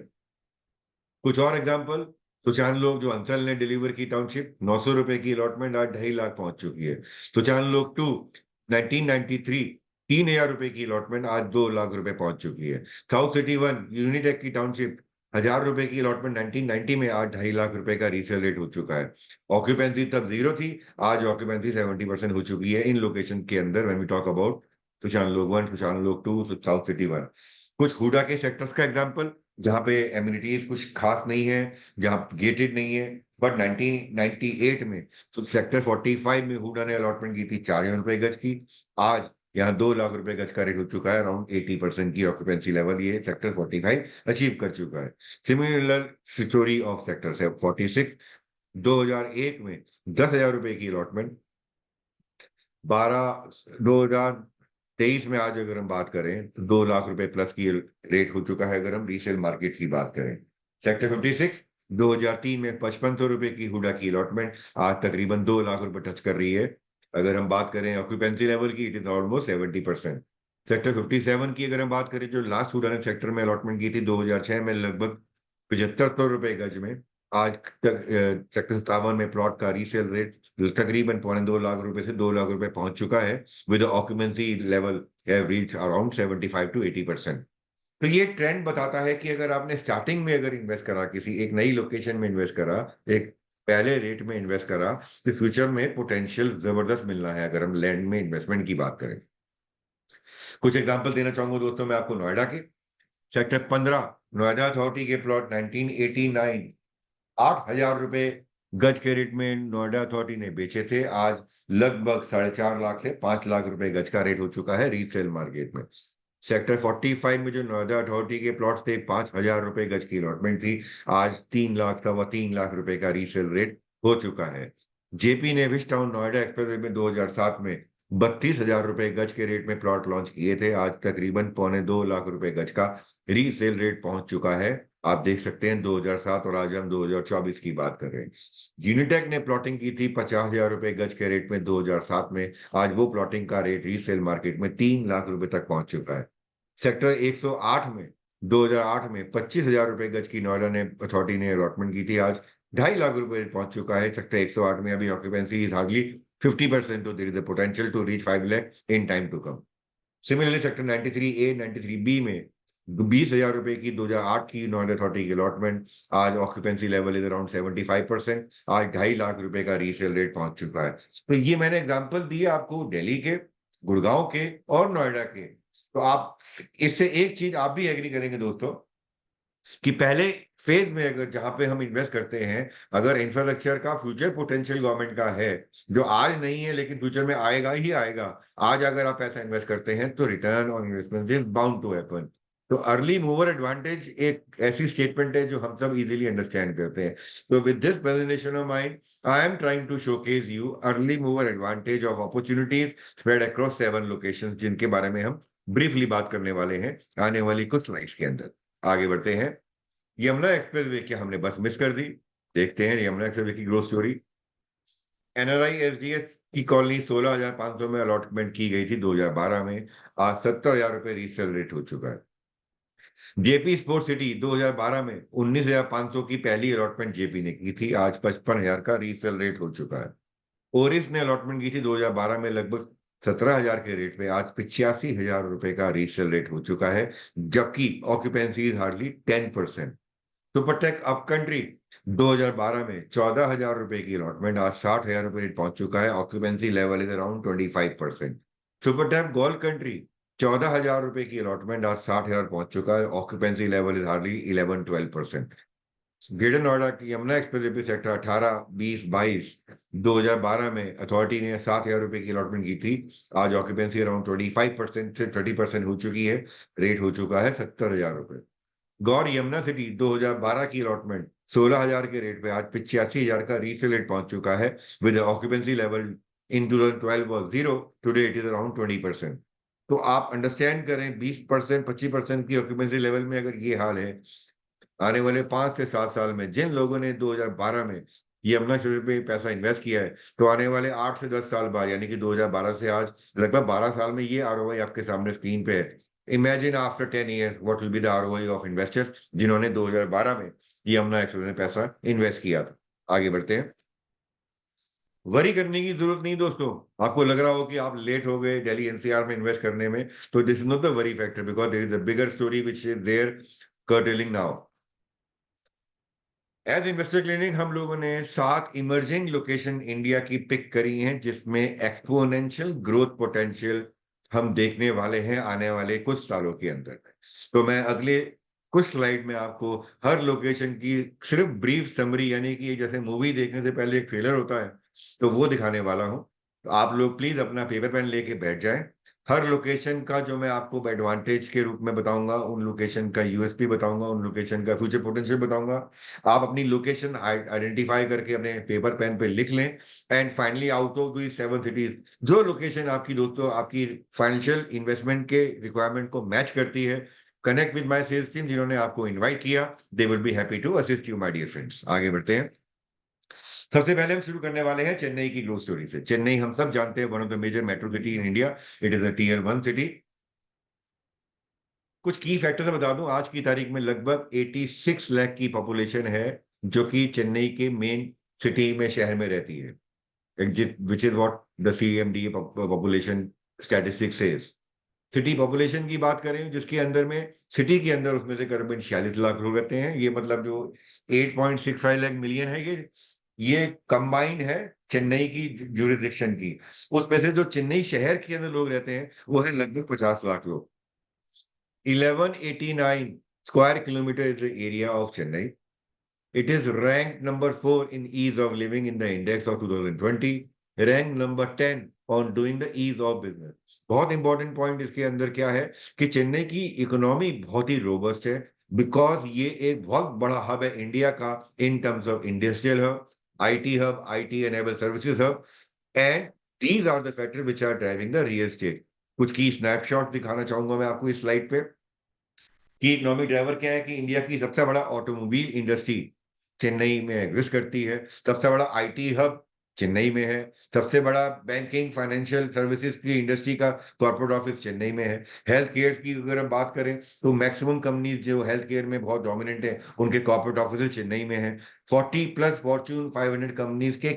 कुछ और एग्जांपल, सुचान लोग जो अंचल ने डिलीवर की टाउनशिप, 900 रुपए की अलॉटमेंट आज 2.5 लाख पहुंच चुकी है। सुचान लोग 2, 1993 3,000 रुपए की अलॉटमेंट आज 2 लाख रुपए पहुंच चुकी है। साउथ सिटी 1 यूनिटेक की टाउनशिप, 1,000 रुपए की अलॉटमेंट 1990 में आज 2.5 लाख रुपए का रीसेल रेट हो चुका है। ऑक्यूपेंसी तब 0 थी, आज ऑक्यूपेंसी 70% हो चुकी है इन लोकेशन के अंदर when we talk about Sushan लोग 1, सुशान लोग 2, साउथ सिटी 1। कुछ हुडा के सेक्टर्स का एग्जांपल, जहां पे एम्यूनिटीज कुछ खास नहीं है, जहां गेटेड नहीं है, बट 1998 में तो सेक्टर 45 में हुडा ने अलॉटमेंट की थी 4,000 रुपए गज की। आज यहाँ 2 लाख रुपए गज का रेट हो चुका है। अराउंड 80% की ऑक्यूपेंसी लेवल ये सेक्टर 45 अचीव कर चुका है। सिमिलर स्टोरी ऑफ सेक्टर 46, 2001 में 10,000 रुपए की अलॉटमेंट, 2023 में आज अगर हम बात करें तो 2 लाख रुपए प्लस की रेट हो चुका है, अगर हम रीसेल मार्केट की बात करें। सेक्टर 56, 2003 में 5,500 रुपए की हुडा की अलॉटमेंट आज तकरीबन 2 लाख रुपए टच कर रही है। अगर हम बात करें ऑक्यूपेंसी लेवल की, इट इज ऑलमोस्ट 70%। सेक्टर 57 की अगर हम बात करें, जो लास्ट हुडा ने सेक्टर में अलॉटमेंट की थी 2006 में लगभग 7500 रुपए गज में, आज तक सेक्टर 57 में प्लॉट का रीसेल रेट तकरीबन 2.25 लाख रुपए से 2 लाख रुपए पहुंच चुका है, with occupancy level have reached around 75-80%। तो ये ट्रेंड बताता है कि अगर आपने स्टार्टिंग में अगर इन्वेस्ट करा, किसी एक नई लोकेशन में इन्वेस्ट करा, एक पहले रेट में इन्वेस्ट करा, तो फ्यूचर में पोटेंशियल जबरदस्त मिलना है अगर हम लैंड में इन्वेस्टमेंट की बात करें। कुछ एग्जांपल देना चाहूंगा दोस्तों मैं आपको नोएडा के। सेक्टर 15 नोएडा अथॉरिटी के प्लॉट 1989 8,000 रुपए गज के रेट में नोएडा अथॉरिटी ने बेचे थे। आज लगभग 4.5 लाख से 5 लाख रुपए गज का रेट हो चुका है रीसेल मार्केट में। सेक्टर 45 में जो नोएडा अथॉरिटी के प्लॉट्स थे, 5,000 रुपए गज की अलॉटमेंट थी, आज 3 लाख 3.25 लाख रुपए का रीसेल रेट हो चुका है। जेपी ने विश टाउन नोएडा एक्सप्रेसवे में 2007 में 32,000 रुपए गज के रेट में प्लॉट लॉन्च किए थे, आज तकरीबन 2.25 लाख रुपए गज का रीसेल रेट पहुंच चुका है। आप देख सकते हैं 2007 और आज हम 2024 की बात कर रहे हैं। यूनिटेक ने प्लॉटिंग की थी 50,000 रुपए गज के रेट में 2007 में, आज वो प्लॉटिंग का रेट रीसेल मार्केट में 3 लाख रुपए तक पहुंच चुका है। सेक्टर 108 में 2008 में 25,000 रुपए गज की नोएडा ने अथॉरिटी ने अलॉटमेंट की थी, आज 2.5 लाख रुपए पहुंच चुका है। सेक्टर 108 में अभी ऑक्यूपेंसी इज हार्डली 50%, तो there is a potential to reach 5 lakh in time to come. Similarly sector 93A 93B में 20,000 रुपए की 2008 की नोएडा अथॉरिटी की अलॉटमेंट, आज ऑक्यूपेंसी लेवल इज अराउंड 75%, आज 2.5 लाख रुपए का रीसेल रेट पहुंच चुका है। तो ये मैंने एग्जांपल दिए आपको दिल्ली के, गुड़गांव के और नोएडा के। तो आप इससे एक चीज आप भी एग्री करेंगे दोस्तों कि पहले फेज में अगर जहां पे हम इन्वेस्ट करते हैं, अगर इंफ्रास्ट्रक्चर का फ्यूचर पोटेंशियल गवर्नमेंट का है, जो आज नहीं है लेकिन फ्यूचर में आएगा ही आएगा, आज अगर आप पैसा इन्वेस्ट करते हैं तो return on investment is bound to happen. तो अर्ली मूवर एडवांटेज एक ऐसी स्टेटमेंट है जो हम सब इजीली अंडरस्टैंड करते हैं। तो with this presentation of mind, I am trying to showcase you early mover advantage of opportunities spread across 7 locations, जिनके बारे में हम ब्रीफली बात करने वाले हैं आने वाली कुछ स्लाइड्स के अंदर। आगे बढ़ते हैं। यमुना एक्सप्रेसवे की हमने बस मिस कर दी। देखते हैं यमुना एक्सप्रेसवे की ग्रोथ स्टोरी। एनआरआई एसडीएस की कॉलोनी 16,500 में अलॉटमेंट की गई थी 2012 में, आज 70,000 रुपए रीसेल रेट हो चुका है। जेपी स्पोर्ट सिटी 2012 में 19,500 की पहली अलॉटमेंट जेपी ने की थी, आज 55,000 का रीसेल रेट हो चुका है। ओरिस ने अलॉटमेंट की थी 2012 में लगभग 17,000 के रेट पे, आज 85,000 रुपए का रीसेल रेट हो चुका है, जबकि occupancy is hardly 10%। Supertech up country 2012 में 14,000 रुपए की अलॉटमेंट, आज 60,000 रुपए रेट पहुंच चुका है, occupancy level is around 25%। Supertech gold country 14,000 रुपए की अलॉटमेंट, आज 60,000 पहुंच चुका है, occupancy level is hardly 11-12%। Greater Noida की यमुना एक्सप्रेस सेक्टर 18, 20, 22 2012 में अथॉरिटी ने 7,000 रुपए की अलॉटमेंट की थी, आज ऑक्यूपेंसी अराउंड 25% से 30% हो चुकी है, रेट हो चुका है 70,000 रुपए। गौर यमुना सिटी 2012 की अलॉटमेंट 16,000 के रेट पे, आज 85,000 का रीसेल रेट पहुंच चुका है, with occupancy level in 2012 was 0, today it is around 20%। तो आप अंडरस्टैंड करें, 20% 25% की ऑक्यूपेंसी लेवल में अगर ये हाल है, आने वाले 5 से 7 साल में जिन लोगों ने 2012 में यमुना क्षेत्र पे पैसा इन्वेस्ट किया है, तो आने वाले 8 से 10 साल बाद यानी कि 2012 से आज लगभग 12 साल में ये आरओआई आपके सामने स्क्रीन पे है। Imagine after 10 year what will be the ROI of investors जिन्होंने 2012 में यमुना एक्सप्रेस में पैसा इन्वेस्ट किया था। आगे बढ़ते हैं। वरी करने की जरूरत नहीं दोस्तों। आपको लग रहा हो कि आप लेट हो गए दिल्ली एनसीआर में इन्वेस्ट करने में, तो this is not the worry factor, because there is a bigger story which is there curtailing now. As investor clinic हम लोगों ने 7 इमर्जिंग लोकेशन इंडिया की पिक करी हैं, जिसमें एक्सपोनेंशियल ग्रोथ पोटेंशियल हम देखने वाले हैं आने वाले कुछ सालों के अंदर। तो मैं अगले कुछ स्लाइड में आपको हर लोकेशन की सिर्फ ब्रीफ समरी, यानी कि जैसे मूवी देखने से पहले एक ट्रेलर होता है, तो वो दिखाने वाला हूं। तो आप लोग प्लीज अपना पेपर पेन लेके बैठ जाएं। हर लोकेशन का जो मैं आपको एडवांटेज के रूप में बताऊंगा, उन लोकेशन का यूएसपी बताऊंगा, उन लोकेशन का फ्यूचर पोटेंशियल बताऊंगा। आप अपनी लोकेशन आइडेंटिफाई करके अपने पेपर पेन पे लिख लें। And finally out of the 7 cities, जो लोकेशन आपकी दोस्तों आपकी फाइनेंशियल इन्वेस्टमेंट के रिक्वायरमेंट को मैच करती है, connect with my sales team जिन्होंने आपको इनवाइट किया। They will be happy to assist you my dear friends. आगे बढ़ते हैं। सबसे पहले हम शुरू करने वाले हैं चेन्नई की ग्रोथ स्टोरी से। चेन्नई हम सब जानते हैं, one of the major metro city in India. It is a tier 1 city. कुछ की फैक्टर्स बता दूं, आज की तारीख में लगभग 86 लाख की पॉपुलेशन है जो कि चेन्नई के मेन सिटी में शहर में रहती है, which is what the CMD population statistics says. City population की बात करें जिसके अंदर में सिटी के अंदर उसमें से करीबन 46 लाख लोग रहते हैं, ये मतलब जो 8.65 लाख मिलियन है, ये कंबाइंड है चेन्नई की ज्यूरिसडिक्शन की। उसमें से जो चेन्नई शहर के अंदर लोग रहते हैं वो है लगभग 50 लाख लोग। 1189 square kilometer is the area of Chennai. It is ranked number 4 in ease of living in the index of 2020, ranked number 10 on doing the ease of business। बहुत इंपॉर्टेंट पॉइंट इसके अंदर क्या है कि चेन्नई की इकोनॉमी बहुत ही रोबस्ट है, because ये एक बहुत बड़ा हब है इंडिया का in terms of industrial hub, hub, IT enable services hub, and these are the factor which are driving the real estate. कुछ की स्नैपशॉट दिखाना चाहूंगा मैं आपको इस स्लाइड पे कि इकोनॉमिक ड्राइवर क्या है कि इंडिया की सबसे बड़ा ऑटोमोबाइल इंडस्ट्री चेन्नई में एग्जिस्ट करती है, सबसे बड़ा आईटी हब चेन्नई में है। सबसे बड़ा बैंकिंग फाइनेंशियल सर्विसेज की इंडस्ट्री का कॉर्पोरेट ऑफिस चेन्नई में है। हेल्थ केयर की अगर हम बात करें तो मैक्सिमम कंपनीज जो हेल्थ केयर में बहुत डोमिनेंट है उनके कॉर्पोरेट ऑफिस चेन्नई में है। 40+ फॉर्च्यून 500 कंपनीज के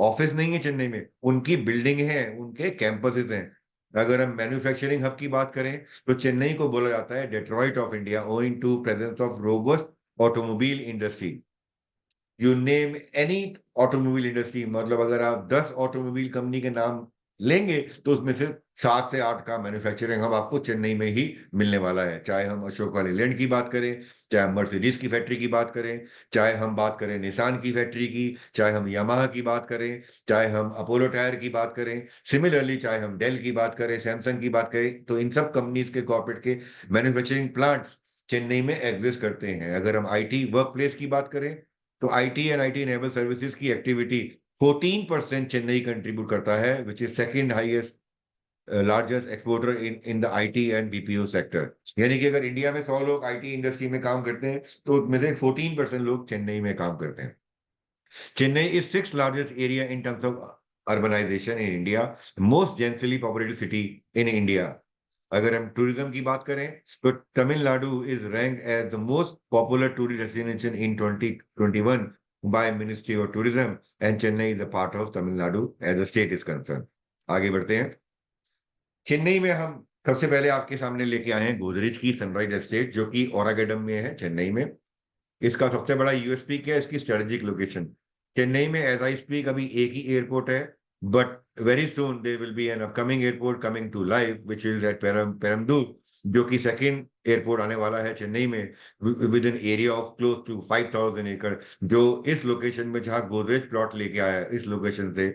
ऑफिस नहीं है चेन्नई में, उनकी बिल्डिंग है, उनके कैंपसेस हैं। अगर हम मैन्युफैक्चरिंग हब की बात करें तो चेन्नई को बोला जाता है Detroit of India, owing to presence of robust automobile industry. You name any automobile industry, मतलब अगर आप 10 ऑटोमोबाइल कंपनी के नाम लेंगे तो उसमें से 7 से 8 का मैन्युफैक्चरिंग हब आपको चेन्नई में ही मिलने वाला है। चाहे हम अशोक लेलैंड की बात करें, चाहे हम मर्सिडीज की फैक्ट्री की बात करें, चाहे हम बात करें निसान की फैक्ट्री की, चाहे हम यामाहा की बात करें, चाहे हम अपोलो टायर की बात करें, सिमिलरली चाहे हम डेल की बात करें, सैमसंग की बात करें, तो इन सब कंपनीज के कॉर्पोरेट के मैन्युफैक्चरिंग प्लांट्स चेन्नई में एग्जिस्ट करते हैं। अगर हम आईटी वर्क प्लेस की बात करें तो IT and IT enable services की एक्टिविटी 14% चेन्नई कंट्रीब्यूट करता है, which is second highest largest exporter in the IT and BPO sector. यानी कि अगर इंडिया में 100 लोग आईटी इंडस्ट्री में काम करते हैं तो उसमें से 14% लोग चेन्नई में काम करते हैं। Chennai is 6th largest area in terms of urbanisation in India, most densely populated city in India. अगर हम टूरिज्म की बात करें तो Tamil Nadu is ranked as the most popular tourist destination in 2021 by ministry of tourism, and Chennai is a part of Tamil Nadu as a state is concern. आगे बढ़ते हैं। चेन्नई में हम सबसे पहले आपके सामने लेके आए हैं गोदरेज की सनराइज एस्टेट, जो कि ओरागेडम में है चेन्नई में। इसका सबसे बड़ा यूएसपी क्या है? इसकी स्ट्रेटेजिक लोकेशन। चेन्नई में एज आई स्पीक अभी एक ही एयरपोर्ट है, but very soon there will be an upcoming airport coming to life which is at Parandur, जो कि सेकंड एयरपोर्ट आने वाला है चेन्नई में with an area of close to 5,000 एकड़। जो इस लोकेशन में जहां गोदरेज प्लॉट लेके आया है, इस लोकेशन से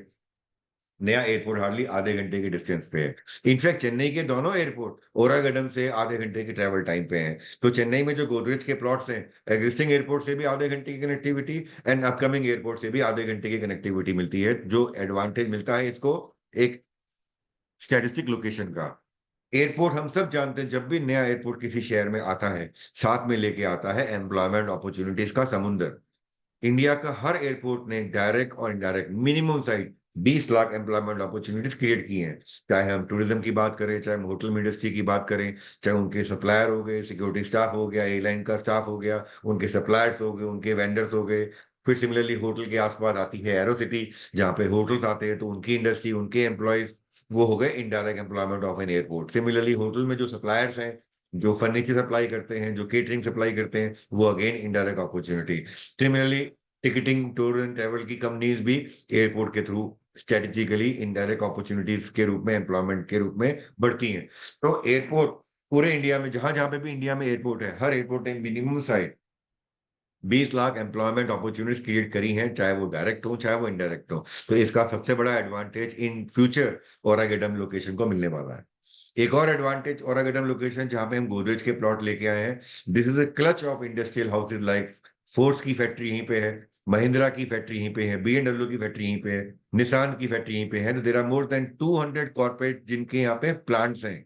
नया एयरपोर्ट हार्डली आधे घंटे के डिस्टेंस पे है। इनफैक्ट चेन्नई के दोनों एयरपोर्ट ओरागडम से आधे घंटे के ट्रैवल टाइम पे हैं। तो चेन्नई में जो गोदरेज के प्लॉट्स हैं, एग्जिस्टिंग एयरपोर्ट से भी आधे घंटे की कनेक्टिविटी एंड अपकमिंग एयरपोर्ट से भी आधे घंटे की कनेक्टिविटी मिलती है। जो एडवांटेज मिलता है इसको एक स्टैटिस्टिक लोकेशन का। एयरपोर्ट हम सब जानते हैं, जब भी नया एयरपोर्ट किसी शहर में आता है साथ में लेके आता है एम्प्लॉयमेंट अपॉर्चुनिटीज का समुंदर। इंडिया का हर एयरपोर्ट ने डायरेक्ट और indirect minimum side 20 lakh employment opportunities create की हैं। चाहे हम टूरिज्म की बात करें, चाहे हम होटल इंडस्ट्री की बात करें, चाहे उनके सप्लायर हो गए, सिक्योरिटी स्टाफ हो गया, एयरलाइन का स्टाफ हो गया, उनके सप्लायर्स हो गए, उनके वेंडर्स हो गए। फिर सिमिलरली होटल के आसपास आती है एरो सिटी, जहाँ पे होटल्स आते हैं तो उनकी इंडस्ट्री, उनके एम्प्लॉयज, वो हो गए indirect employment of an airport. Similarly hotel में जो सप्लायर्स हैं, जो फर्नीचर सप्लाई करते हैं, जो केटरिंग सप्लाई करते हैं, वो again indirect opportunity. Similarly ticketing tour and travel की कंपनीज भी एयरपोर्ट के थ्रू स्ट्रेटेजिकली इनडायरेक्ट अपॉर्चुनिटीज के रूप में, एम्प्लॉयमेंट के रूप में बढ़ती हैं। तो एयरपोर्ट पूरे इंडिया में, जहां जहां पे भी इंडिया में एयरपोर्ट है, हर एयरपोर्ट ने minimum side 20 lakh employment opportunities create करी हैं, चाहे वो डायरेक्ट हो चाहे वो इनडायरेक्ट हो। तो इसका सबसे बड़ा एडवांटेज इन फ्यूचर ओरागेडम लोकेशन को मिलने वाला है। एक और एडवांटेज ओरागेडम लोकेशन जहां पे हम गोदरेज के प्लॉट लेके आए हैं, this is a clutch of industrial houses like force की फैक्ट्री यहीं पे है, महिंद्रा की फैक्ट्री यहीं पे है, बीएमडब्ल्यू की फैक्ट्री यहीं पे है, निसान की फैक्ट्री यहीं पे है। तो there are more than 200 corporate जिनके यहाँ पे प्लांट्स हैं,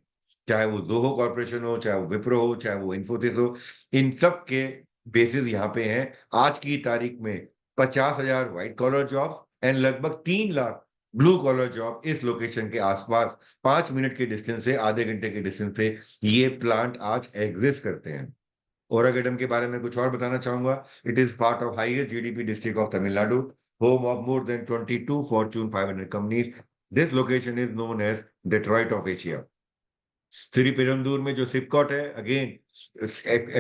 चाहे वो जोहो कॉर्पोरेशन हो, चाहे वो विप्रो हो, चाहे वो इन्फोसिस हो। इन सब के बेसिस यहाँ पे हैं। आज की तारीख में 50,000 व्हाइट कॉलर जॉब एंड लगभग 3 लाख ब्लू कॉलर जॉब इस लोकेशन के आसपास 5 मिनट के डिस्टेंस से, आधे घंटे के डिस्टेंस पे ये प्लांट आज एग्जिस्ट करते हैं। ओरागेडम के बारे में कुछ और बताना चाहूंगा। It is part of highest GDP district of Tamil Nadu, home of more than 22 Fortune 500 companies. This location is known as Detroit of Asia. Sriperumbudur में जो सिपकॉट है, again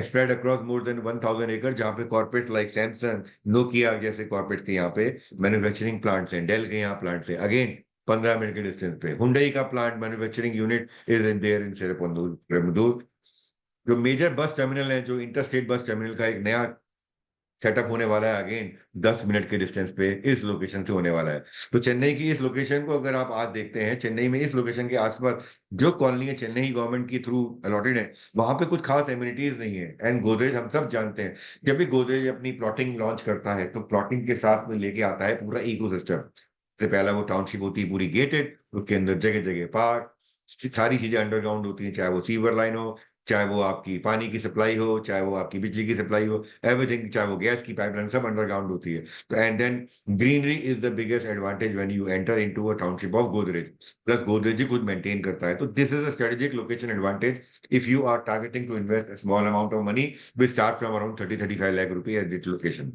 spread across more than 1,000 एकड़, जहाँ पे कॉर्पोरेट लाइक सैमसंग, नोकिया जैसे corporate के यहाँ पे मैन्युफैक्चरिंग प्लांट्स हैं, डेल के यहाँ प्लांट्स हैं, अगेन 15 मिनट के डिस्टेंस पे। हुंडई का plant manufacturing unit is in there in Perumbudur. जो मेजर बस टर्मिनल है, जो इंटरस्टेट बस टर्मिनल का एक नया सेटअप होने वाला है, अगेन 10 मिनट के डिस्टेंस पे इस लोकेशन से होने वाला है। तो चेन्नई की इस लोकेशन को अगर आप आज देखते हैं, चेन्नई में इस लोकेशन के आसपास जो कॉलोनी है चेन्नई गवर्नमेंट की थ्रू अलॉटेड है, वहां पे कुछ खास एमिनिटीज नहीं है। एंड गोदरेज हम सब जानते हैं, जब भी गोदरेज अपनी प्लॉटिंग लॉन्च करता है तो प्लॉटिंग के साथ में लेके आता है पूरा इकोसिस्टम। से पहला वो टाउनशिप होती है पूरी गेटेड, उसके अंदर जगह जगह पार्क, सारी चीजें अंडरग्राउंड होती है, चाहे वो सीवर लाइन हो, चाहे वो आपकी पानी की सप्लाई हो, चाहे वो आपकी बिजली की सप्लाई हो, एवरीथिंग, चाहे वो गैस की पाइपलाइन, सब अंडरग्राउंड होती है। तो and then greenery is the biggest advantage when you enter into a township of Godrej, plus Godrej ही खुद मेंटेन करता है। तो this is a strategic location advantage if you are targeting to invest a small amount of money, we start from around 30-35 lakh रुपए at this location.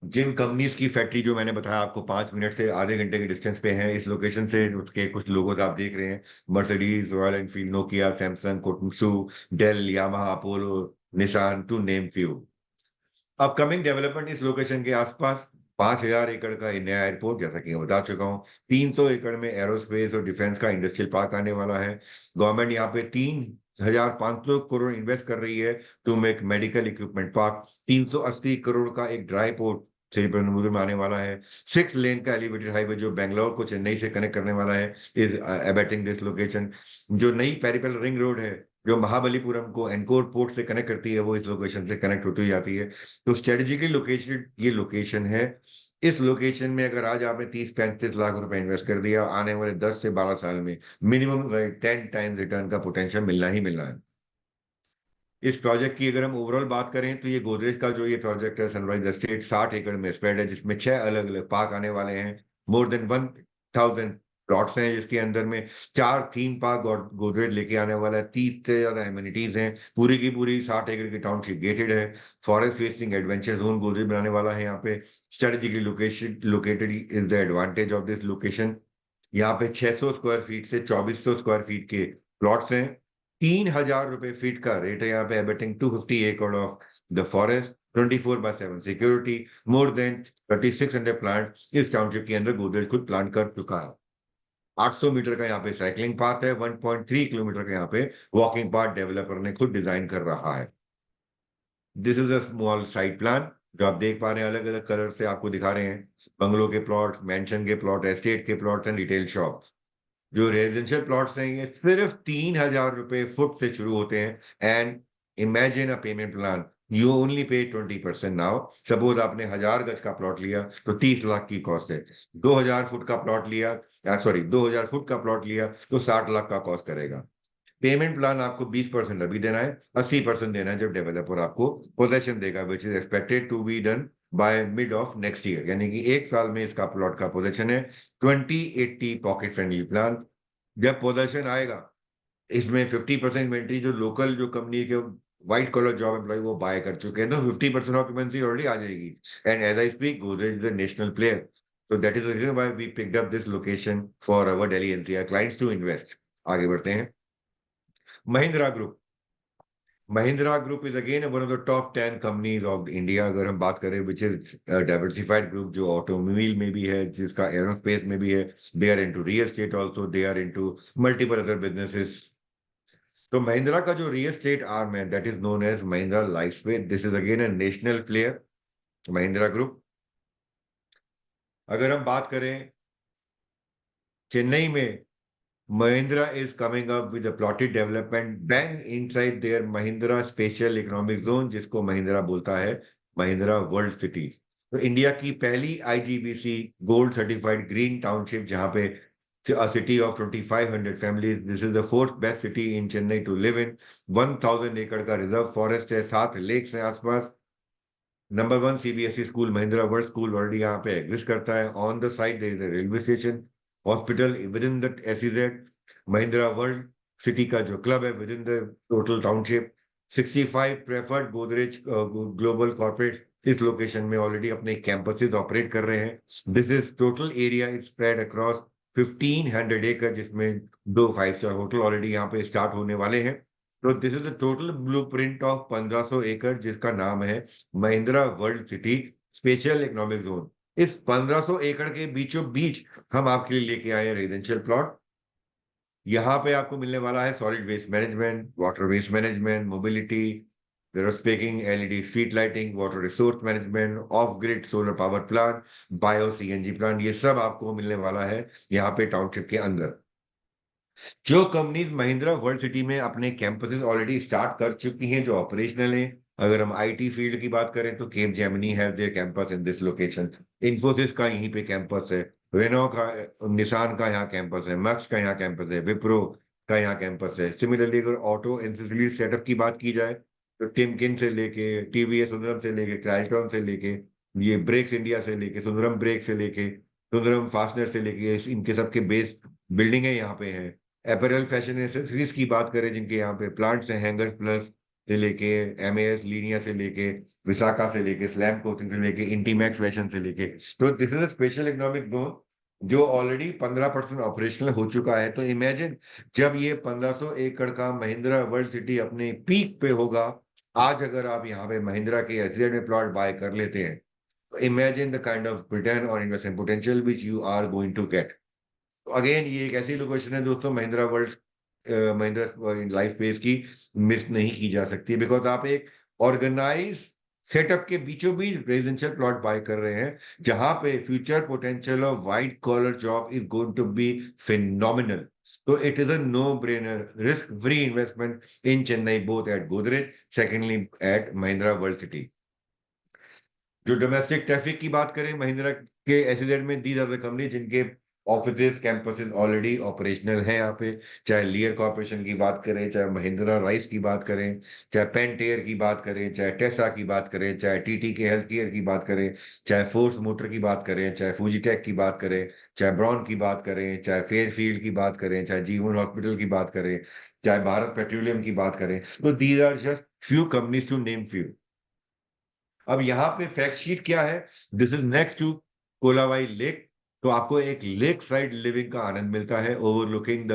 जिन companies की factory जो मैंने बताया आपको 5 मिनट से आधे घंटे के डिस्टेंस पे है इस लोकेशन से, उसके कुछ लोगोज आप देख रहे हैं, Mercedes, Royal Enfield, Nokia, Samsung, Komatsu, Dell, Yamaha, Apollo, Nissan, to name few. Upcoming development इस लोकेशन के आसपास 5,000 एकड़ का नया एयरपोर्ट, जैसा कि मैं बता चुका हूँ। 300 एकड़ में एरोस्पेस और डिफेंस का इंडस्ट्रियल पार्क आने वाला है। गवर्नमेंट यहाँ पे 3,500 करोड़ इन्वेस्ट कर रही है to make medical equipment park. 380 crore का एक ड्राई पोर्ट श्रीपेरुम्बदूर में आने वाला है। 6 लेन का एलिवेटेड हाईवे जो बेंगलोर को चेन्नई से कनेक्ट करने वाला है इज अबेटिंग दिस लोकेशन। जो नई पेरिफेरल रिंग रोड है जो महाबलीपुरम को एनकोर पोर्ट से कनेक्ट करती है, वो इस लोकेशन से कनेक्ट होती जाती है। तो स्ट्रेटेजिकली लोकेटेड ये लोकेशन है। इस लोकेशन में अगर आज आपने 30-35 लाख रुपए इन्वेस्ट कर दिया, आने वाले 10 से 12 साल में मिनिमम 10 टाइम्स रिटर्न का पोटेंशियल मिलना ही मिलना है। इस प्रोजेक्ट की अगर हम ओवरऑल बात करें तो ये गोदरेज का जो ये प्रोजेक्ट है सनराइज एस्टेट 60 एकड़ में स्प्रेड है, जिसमें 6 अलग अलग पार्क आने वाले हैं। मोर देन 1,000 प्लॉट्स हैं, जिसके अंदर में 4 थीम पार्क गोदरेज लेके आने वाला है। 30 से ज्यादा एमिनिटीज हैं। पूरी की पूरी 60 एकड़ की टाउनशिप गेटेड है। Forest facing adventure zone Godrej बनाने वाला है यहाँ पे। Strategically location located is the advantage of this location. यहाँ पे 600 स्क्वायर फीट से 2400 स्क्वायर फीट के प्लॉट्स हैं। 3,000 रुपए फीट का रेट है यहाँ पे, एबेटिंग 250 एकड़ of the forest, 24/7 security. More than 3600 plant इस टाउनशिप के अंदर गोदरेज खुद प्लांट कर चुका है। 800 मीटर का यहाँ पे साइकिलिंग पाथ है। 1.3 किलोमीटर का यहाँ पे वॉकिंग पाथ डेवलपर ने खुद डिजाइन कर रहा है। This is a small site plan जो आप देख पा रहे हैं, अलग अलग कलर से आपको दिखा रहे हैं। बंगलो के प्लॉट, मेंशन के प्लॉट, एस्टेट के प्लॉट एंड रिटेल शॉप। जो रेजिडेंशियल प्लॉट्स हैं ये सिर्फ 3,000 रुपए फुट से शुरू होते हैं। And imagine a payment plan, you only pay 20% now. Suppose आपने 1,000 गज का प्लॉट लिया तो 30 लाख की कॉस्ट है। 2,000 फुट का प्लॉट लिया, सॉरी 2,000 फुट का प्लॉट लिया तो 60 लाख का कॉस्ट करेगा। पेमेंट प्लान आपको 20% अभी देना है, 80% देना है जब डेवलपर आपको पोजेशन देगा, which is expected to be done by mid of next year, यानी कि 1 साल में इसका प्लॉट का पोजेशन है। 2080 पॉकेट फ्रेंडली प्लान। जब पोजेशन आएगा इसमें 50% इन्वेंट्री जो लोकल जो कंपनी के व्हाइट कॉलर जॉब एम्प्लॉय वो बाय कर चुके हैं, तो 50% ऑक्यूपेंसी ऑलरेडी आ जाएगी। And as I speak Godrej is a national player, so that is the reason why we picked up this location for our Delhi NCR clients to invest। आगे बढ़ते हैं। Mahindra group. Mahindra group is again one of the top 10 companies of India, अगर हम बात करें, which is diversified group, जो automobile में भी है, जिसका एरोस्पेस में भी है। They are into real estate also, they are into multiple other businesses. तो महिंद्रा का जो रियल एस्टेट आर्म है that is known as Mahindra Lifespace. This is again a national player, Mahindra group. अगर हम बात करें चेन्नई में, Mahindra is coming up with a plotted development bang inside their Mahindra Special Economic Zone, जिसको महिंद्रा बोलता है महिंद्रा वर्ल्ड सिटी। तो इंडिया की पहली IGBC gold certified green township, जहां पे a city of 2,500 families, this is the fourth best city in Chennai to live in। 1,000 एकड़ का रिजर्व फॉरेस्ट है, 7 लेक्स हैं आसपास। Number 1 CBSE school Mahindra world school already यहाँ पे एग्जिस्ट करता है। On the side there is a railway station, hospital within the SEZ. Mahindra world city का जो क्लब है within the total township. 65 preferred Godrej global corporate इस location में already अपने कैंपसेस ऑपरेट कर रहे हैं। This is total area is spread across 1,500 एकड़, जिसमें 2 5 स्टार होटल ऑलरेडी यहाँ पे स्टार्ट होने वाले हैं। तो this is the total blueprint of 1,500 एकड़, जिसका नाम है Mahindra world city special economic zone. इस 1,500 एकड़ के बीचों बीच हम आपके लिए लेके आए हैं रेजिडेंशियल प्लॉट। यहाँ पे आपको मिलने वाला है solid waste management, water waste management, mobility, speaking LED street lighting, water resource management, off grid solar power plant, bio CNG plant, ये सब आपको मिलने वाला है यहाँ पे टाउनशिप के अंदर। जो कंपनीज महिंद्रा वर्ल्ड सिटी में अपने कैंपसेस ऑलरेडी स्टार्ट कर चुकी हैं, जो ऑपरेशनल हैं, अगर हम आईटी फील्ड की बात करें तो Capgemini has their campus in this location. Infosys का यहीं पे कैंपस है। रेनो का, निसान का यहाँ कैंपस है। मैक्स का यहाँ कैंपस है। विप्रो का यहाँ कैंपस है। सिमिलरली अगर ऑटो एंसेसरी सेटअप की बात की जाए तो टिमकिन से लेके, टीवीएस सुंदरम से लेके, क्राइस्टॉन से लेके, ये ब्रेक्स इंडिया से लेके, सुंदरम ब्रेक से लेके, सुंदरम फास्टनर से लेके, इनके सबके बेस बिल्डिंग है यहाँ पे है। अपैरल फैशन एसेसरीज की बात करें जिनके यहाँ पे प्लांट्स हैं, हैंगर प्लस से लेके, एमएएस लीनिया से लेके, विशाखा से लेके, स्लैम क्लोथिंग से लेके, इंटीमैक्स फैशन से लेके। तो this is a special economic zone जो ऑलरेडी 15% ऑपरेशनल हो चुका है। तो इमेजिन जब ये 1500 एकड़ का महिंद्रा वर्ल्ड सिटी अपने पीक पे होगा, आज अगर आप यहाँ पे महिंद्रा के एसईजेड में प्लॉट बाय कर लेते हैं, तो imagine the kind of return और investment potential which you are going to get. Again ये एक ऐसी लोकेशन है दोस्तों, Mahindra world, Mahindra life space की मिस नहीं की जा सकती, बिकॉज आप एक ऑर्गेनाइज सेटअप के बीचों बीच रेजिडेंशियल प्लॉट बाय कर रहे हैं, जहां पे future potential of white collar job is going to be phenomenal. तो it is a no brainer, risk free investment in Chennai, both at Godrej, secondly at Mahindra world city. जो domestic traffic की बात करें महिंद्रा के एसईजेड में, दीज आर द कंपनी जिनके offices campuses already operational हैं यहाँ पे। चाहे लियर कॉर्पोरेशन की बात करें, चाहे महिंद्रा राइस की बात करें, चाहे पेंटेयर की बात करें, चाहे टेस्ला की बात करें, चाहे टीटी के हेल्थ केयर की बात करें, चाहे फोर्स मोटर की बात करें, चाहे फूजीटेक की बात करें, चाहे ब्रॉन की बात करें, चाहे फेयरफील्ड की बात करें, चाहे जीवन हॉस्पिटल की बात करें, चाहे भारत पेट्रोलियम की बात करें। तो these are just few companies to name few. अब यहाँ पे फैक्ट शीट क्या है, this is next to Kolavai lake. तो आपको एक लेक साइड लिविंग का आनंद मिलता है, overlooking the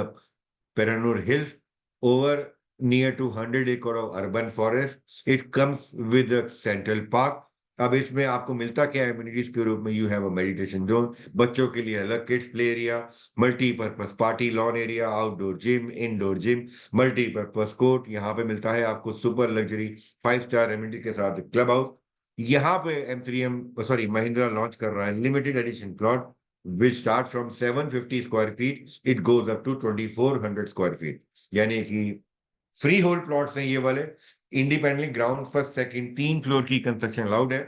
Peranur hills, over near to 100 एकड़ of urban forest. It comes with central park. अब इसमें आपको मिलता क्या है एमिनिटीज के रूप में, you have a meditation zone, बच्चों के लिए अलग kids play area, multipurpose party lawn area, outdoor gym, indoor gym, multipurpose court. यहाँ पे मिलता है आपको सुपर लग्जरी 5 स्टार एमिनिटी के साथ क्लब हाउस। यहाँ पे M3M सॉरी महिंद्रा लॉन्च कर रहा है limited edition plot which starts from 750 square feet, it goes up to 2400 square feet। यानी कि फ्री होल्ड प्लॉट्स हैं ये वाले, independently ground first second 3 floor की कंस्ट्रक्शन अलाउड है।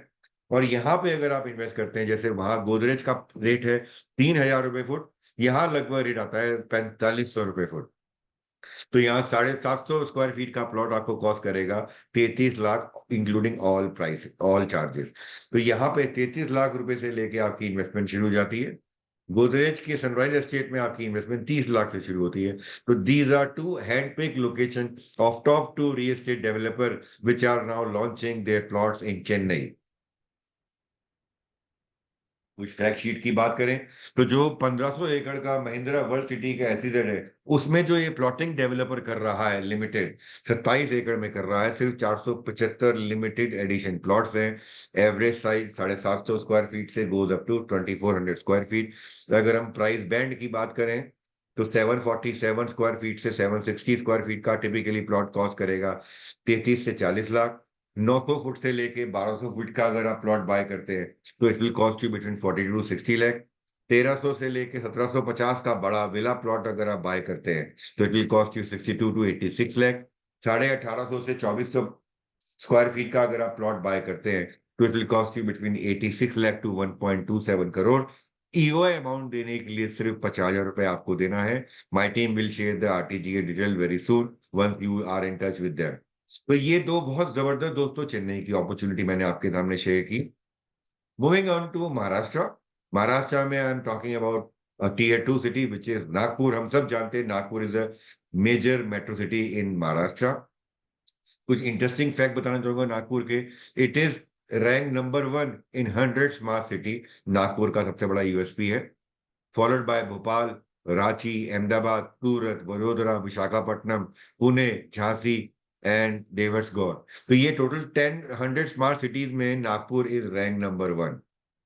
और यहाँ पे अगर आप इन्वेस्ट करते हैं, जैसे वहां गोदरेज का रेट है 3000 रुपए फुट, यहाँ लगभग रेट आता है 4500 रुपए फुट। तो यहाँ 750 स्क्वायर फीट का प्लॉट आपको कॉस्ट करेगा 33 lakh, including all price all charges. तो यहाँ पे 33 लाख रुपए से लेके आपकी इन्वेस्टमेंट शुरू हो जाती है। गोदरेज के सनराइज एस्टेट में आपकी इन्वेस्टमेंट 30 लाख से शुरू होती है। तो these are two hand pick location of top two real estate developer which are now launching their plots in Chennai. कुछ फैक्ट शीट की बात करें तो जो 1500 एकड़ का महिंद्रा वर्ल्ड सिटी का एसईजेड है, उसमें जो ये प्लॉटिंग डेवलपर कर रहा है लिमिटेड, 27 एकड़ में कर रहा है। सिर्फ 475 लिमिटेड एडिशन प्लॉट्स हैं। एवरेज साइज 750 स्क्वायर फीट से goes up to 2400 square feet. अगर हम प्राइस बैंड की बात करें तो 747 स्क्वायर फीट से 760 स्क्वायर फीट का टिपिकली प्लॉट कॉस्ट करेगा 33 से 40 लाख। 900 फुट से लेके 1200 फुट का अगर आप प्लॉट बाय करते हैं तो it will cost you between 42 to 60 lakh. 1300 से लेके 1750 का बड़ा विला प्लॉट अगर आप बाय करते हैं तो it will cost you 62 to 86 lakh. 1850 से 2400 स्क्वायर फीट का अगर आप प्लॉट बाय करते हैं तो it will cost you between 86 lakh to 1.27 crore. EOI amount देने के लिए सिर्फ 50,000 रुपए आपको देना है। My team will share the RTGS detail very soon once you are in touch with them. तो ये दो बहुत जबरदस्त दोस्तों चेन्नई की अपॉर्चुनिटी मैंने आपके सामने शेयर की। Moving on to Maharashtra. Maharashtra में I am talking about tier 2 city which is Nagpur. हम सब जानते हैं Nagpur is a major metro city in Maharashtra. कुछ इंटरेस्टिंग फैक्ट बताना चाहूंगा नागपुर के। It is rank number 1 in 100 smart city. Nagpur का सबसे बड़ा यूएसपी है, followed by Bhopal, Ranchi, Ahmedabad, Surat, Vadodara, Visakhapatnam, Pune, Jhansi and देवर्सगौर। तो ये टोटल 100 स्मार्ट सिटीज में नागपुर इज रैंक नंबर 1।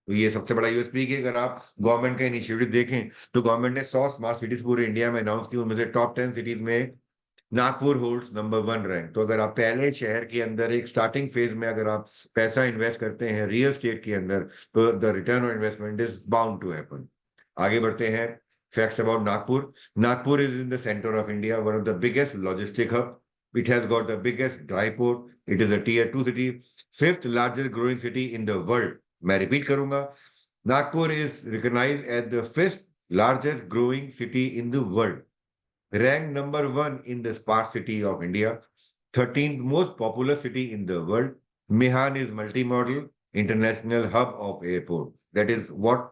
तो ये सबसे बड़ा यूएसपी की अगर आप गवर्नमेंट का इनिशिएटिव देखें तो गवर्नमेंट ने 100 स्मार्ट सिटीज पूरे इंडिया में अनाउंस की, उनमें से टॉप 10 सिटीज में नागपुर होल्ड्स नंबर 1 रैंक। तो अगर आप पहले शहर के अंदर एक स्टार्टिंग फेज में अगर आप पैसा इन्वेस्ट करते हैं रियल एस्टेट के अंदर, तो the return on investment is bound to happen. आगे बढ़ते हैं। Facts about Nagpur. Nagpur is in the centre of India, one of the biggest logistic hub. It has got the biggest dry port. It is a tier 2 city, 5th largest growing city in the world. मैं repeat करूंगा, Nagpur is recognised as the 5th largest growing city in the world. ranked number 1 in the smart city of India, 13th most populous city in the world. Mihan is multimodal international hub of airport. That is what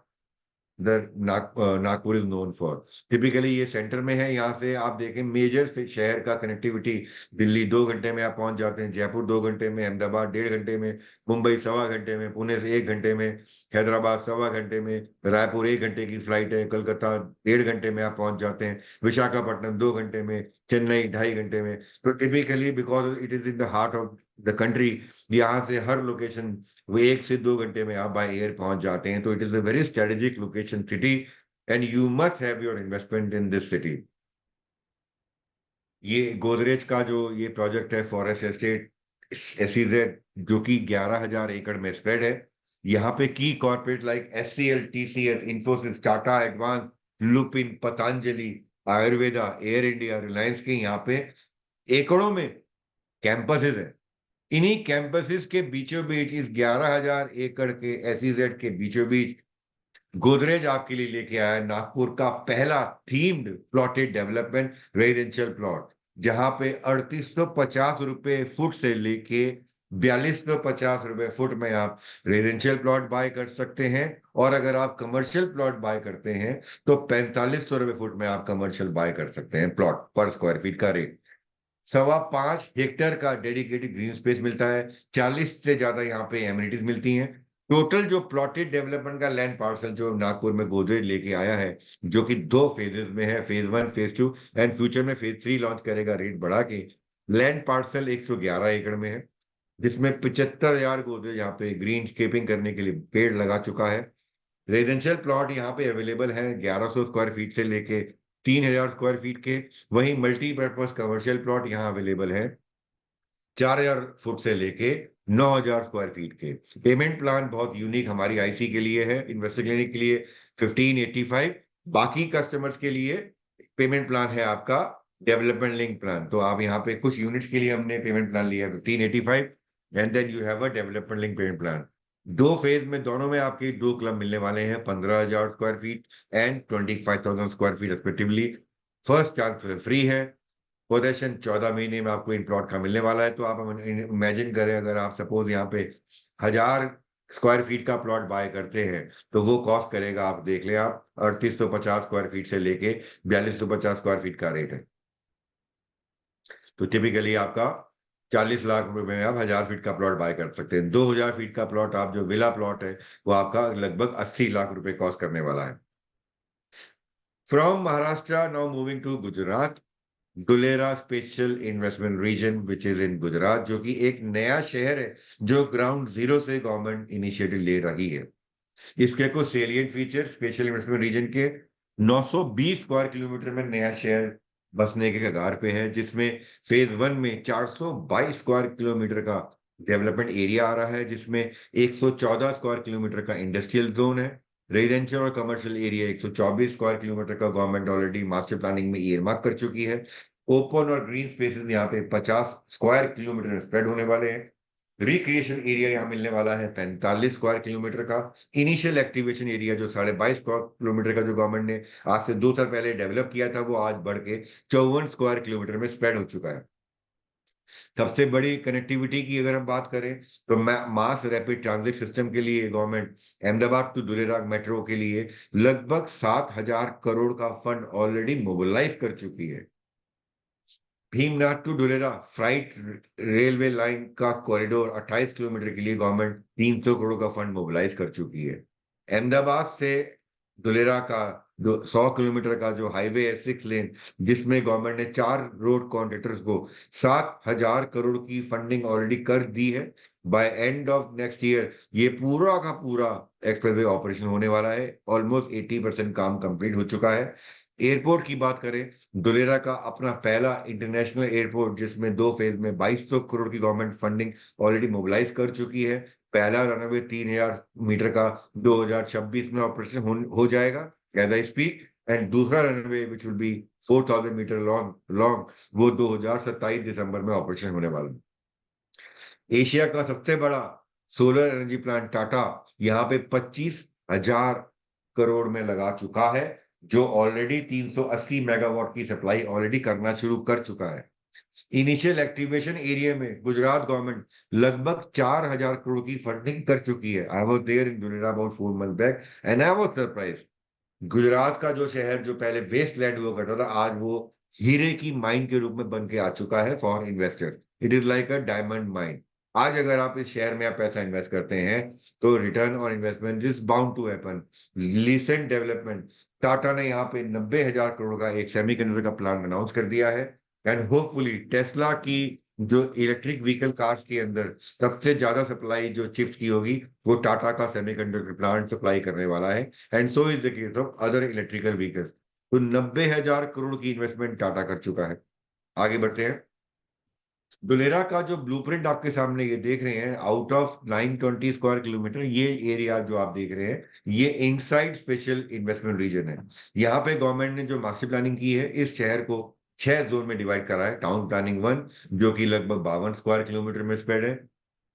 Nagpur is known for. Typically ये centre में है, यहाँ से आप देखें major से शहर का कनेक्टिविटी, दिल्ली 2 घंटे में आप पहुंच जाते हैं, जयपुर 2 घंटे में, अहमदाबाद 1.5 घंटे में, मुंबई 1.25 घंटे में, पुणे से 1 घंटे में, हैदराबाद 1.25 घंटे में, रायपुर 1 घंटे की फ्लाइट है, कलकत्ता 1.5 घंटे में आप पहुंच जाते हैं, विशाखापट्टनम 2 घंटे में, चेन्नई 2.5 घंटे में। तो typically because it is in the heart of the country, यहाँ से हर लोकेशन वो 1 से 2 घंटे में आप बाय एयर पहुंच जाते हैं। तो it is a very strategic location city and you must have your investment in this city. ये गोदरेज का जो ये प्रोजेक्ट है फॉरेस्ट एस्टेट एसईजेड, जो कि 11,000 एकड़ में स्प्रेड है। यहाँ पे की corporate like HCL, TCS, Infosys, Tata advance, Lupin, Patanjali, Ayurveda, air India, Reliance के यहाँ पे एकड़ों में कैंपसेस है। इन्हीं कैंपसेस के बीचों बीच, इस 11,000 एकड़ के एसईजेड के बीचों बीच, गोदरेज आपके लिए लेके आया नागपुर का पहला themed plotted development residential plot, जहां पे 3850 रुपए फुट से लेके 4250 रुपए फुट में आप रेजिडेंशियल प्लॉट बाय कर सकते हैं। और अगर आप कमर्शियल प्लॉट बाय करते हैं तो 4500 रुपए फुट में आप कमर्शियल बाय कर सकते हैं। प्लॉट पर स्क्वायर फीट का रेट 5.25 हेक्टेयर का डेडिकेटेड ग्रीन स्पेस मिलता है। 40 से ज्यादा यहाँ पे एमिनिटीज मिलती हैं। टोटल जो प्लॉटेड डेवलपमेंट का लैंड पार्सल जो नागपुर में गोदरेज लेके आया है, जो कि 2 फेजेस में है, फेज 1, फेज 2 एंड फ्यूचर में फेज 3 लॉन्च करेगा रेट बढ़ा के। लैंड पार्सल 111 एकड़ में है, जिसमें 75,000 गोदरेज यहाँ पे ग्रीन स्केपिंग करने के लिए पेड़ लगा चुका है। रेजिडेंशियल प्लॉट यहाँ पे अवेलेबल है 1100 स्क्वायर फीट से लेके 3,000 स्क्वायर फीट के। वहीं मल्टीपर्पज कमर्शियल प्लॉट यहाँ अवेलेबल है 4,000 फुट से लेके 9,000 स्क्वायर फीट के। पेमेंट प्लान बहुत यूनिक हमारी आईसी के लिए है, इन्वेस्टर क्लिनिक के लिए 1585, बाकी कस्टमर्स के लिए पेमेंट प्लान है आपका डेवलपमेंट लिंक प्लान। तो आप यहाँ पे कुछ यूनिट्स के लिए हमने पेमेंट प्लान लिया है 1585 and then you have a development link payment plan. 2 phase में दोनों में आपके 2 क्लब मिलने वाले हैं, 15,000 square feet and 25,000 square feet respectively. First chance free है, पोजेशन 14 महीने में आपको इन प्लॉट का मिलने वाला है। तो आप इमेजिन करें, अगर आप सपोज यहाँ पे 1,000 स्क्वायर फीट का प्लॉट बाय करते हैं तो वो कॉस्ट करेगा, आप देख ले, आप 3850 स्क्वायर फीट से लेके 4250 स्क्वायर फीट का रेट है। तो टिपिकली आपका 40 लाख रुपए में आप 1,000 फीट का प्लॉट बाय कर सकते हैं। 2,000 फीट का प्लॉट आप जो विला प्लॉट है वो आपका लगभग 80 लाख रुपए कॉस्ट करने वाला है। From Maharashtra now moving to Gujarat, Dholera special investment region which is in Gujarat, जो कि एक नया शहर है जो ग्राउंड जीरो से गवर्नमेंट इनिशिएटिव ले रही है। इसके कुछ salient feature, special investment region के 920 स्क्वायर किलोमीटर में नया शहर बसने के कगार पे है, जिसमें फेज 1 में 422 स्क्वायर किलोमीटर का डेवलपमेंट एरिया आ रहा है, जिसमें 114 स्क्वायर किलोमीटर का इंडस्ट्रियल जोन है। रेजिडेंशियल और कमर्शियल एरिया 124 स्क्वायर किलोमीटर का गवर्नमेंट ऑलरेडी मास्टर प्लानिंग में ईयरमार्क कर चुकी है। ओपन और ग्रीन स्पेसेस यहाँ पे 50 स्क्वायर किलोमीटर स्प्रेड होने वाले हैं। रिक्रिएशन एरिया यहाँ मिलने वाला है 45 स्क्वायर किलोमीटर का। इनिशियल एक्टिवेशन एरिया जो 22.5 स्क्वायर किलोमीटर का जो गवर्नमेंट ने आज से 2 साल पहले डेवलप किया था, वो आज बढ़ के 54 स्क्वायर किलोमीटर में स्प्रेड हो चुका है। सबसे बड़ी कनेक्टिविटी की अगर हम बात करें तो मास रैपिड ट्रांजिट सिस्टम के लिए government Ahmedabad to Dholera metro के लिए लगभग 7,000 करोड़ का फंड ऑलरेडी मोबिलाइज कर चुकी है। Bhimnath to Dholera freight railway line का कॉरिडोर 28 किलोमीटर के लिए गवर्नमेंट 300 करोड़ का फंड मोबिलाइज कर चुकी है। अहमदाबाद से दुलेरा का जो 100 किलोमीटर का जो हाईवे है 6 लेन, जिसमें गवर्नमेंट ने 4 रोड कॉन्ट्रैक्टर्स को 7,000 करोड़ की फंडिंग ऑलरेडी कर दी है। By end of next year ये पूरा का पूरा एक्सप्रेसवे ऑपरेशन होने वाला है। ऑलमोस्ट 80% काम कंप्लीट हो चुका है। एयरपोर्ट की बात करें, दुलेरा का अपना पहला इंटरनेशनल एयरपोर्ट, जिसमें 2 फेज में 2200 करोड़ की गवर्नमेंट फंडिंग ऑलरेडी मोबिलाइज कर चुकी है। पहला रनवे 3,000 मीटर का 2026 में ऑपरेशन हो जाएगा एज आई स्पीक, एंड दूसरा runway which will be 4,000 metre long वो 2027 दिसंबर में ऑपरेशन होने वाला है। एशिया का सबसे बड़ा सोलर एनर्जी प्लांट टाटा यहाँ पे 25,000 करोड़ में लगा चुका है। जो ऑलरेडी 380 मेगावाट की सप्लाई ऑलरेडी करना शुरू कर चुका है। इनिशियल एक्टिवेशन एरिया में गुजरात गवर्नमेंट लगभग 4,000 करोड़ की फंडिंग कर चुकी है। I was there in Dholera about 4 month back and I was surprise. Gujarat का जो शहर जो पहले वेस्ट लैंड हुआ करता था, आज वो हीरे की माइन के रूप में बन के आ चुका है for investors. It is like a diamond mine. आज अगर आप इस शहर में आप पैसा इन्वेस्ट करते हैं तो return on investment is bound to happen. Recent development, Tata ने यहाँ पे 90,000 करोड़ का एक सेमीकंडक्टर का प्लान अनाउंस कर दिया है। एंड होपफुली टेस्ला की जो इलेक्ट्रिक व्हीकल कार्स के अंदर सबसे ज्यादा सप्लाई जो चिप्स की होगी, वो टाटा का सेमीकंडक्टर प्लांट सप्लाई करने वाला है। And so is the case of other electrical vehicles. तो 90,000 करोड़ की इन्वेस्टमेंट टाटा कर चुका है। आगे बढ़ते हैं। दुलेरा का जो ब्लूप्रिंट आपके सामने ये देख रहे हैं, आउट ऑफ 920 स्क्वायर किलोमीटर, ये एरिया जो आप देख रहे हैं, ये इनसाइड स्पेशल इन्वेस्टमेंट रीजन है। यहाँ पे गवर्नमेंट ने जो मास्टर प्लानिंग की है, इस शहर को 6 जोन में डिवाइड करा है। टाउन प्लानिंग 1 जो कि लगभग 52 स्क्वायर किलोमीटर में स्प्रेड है।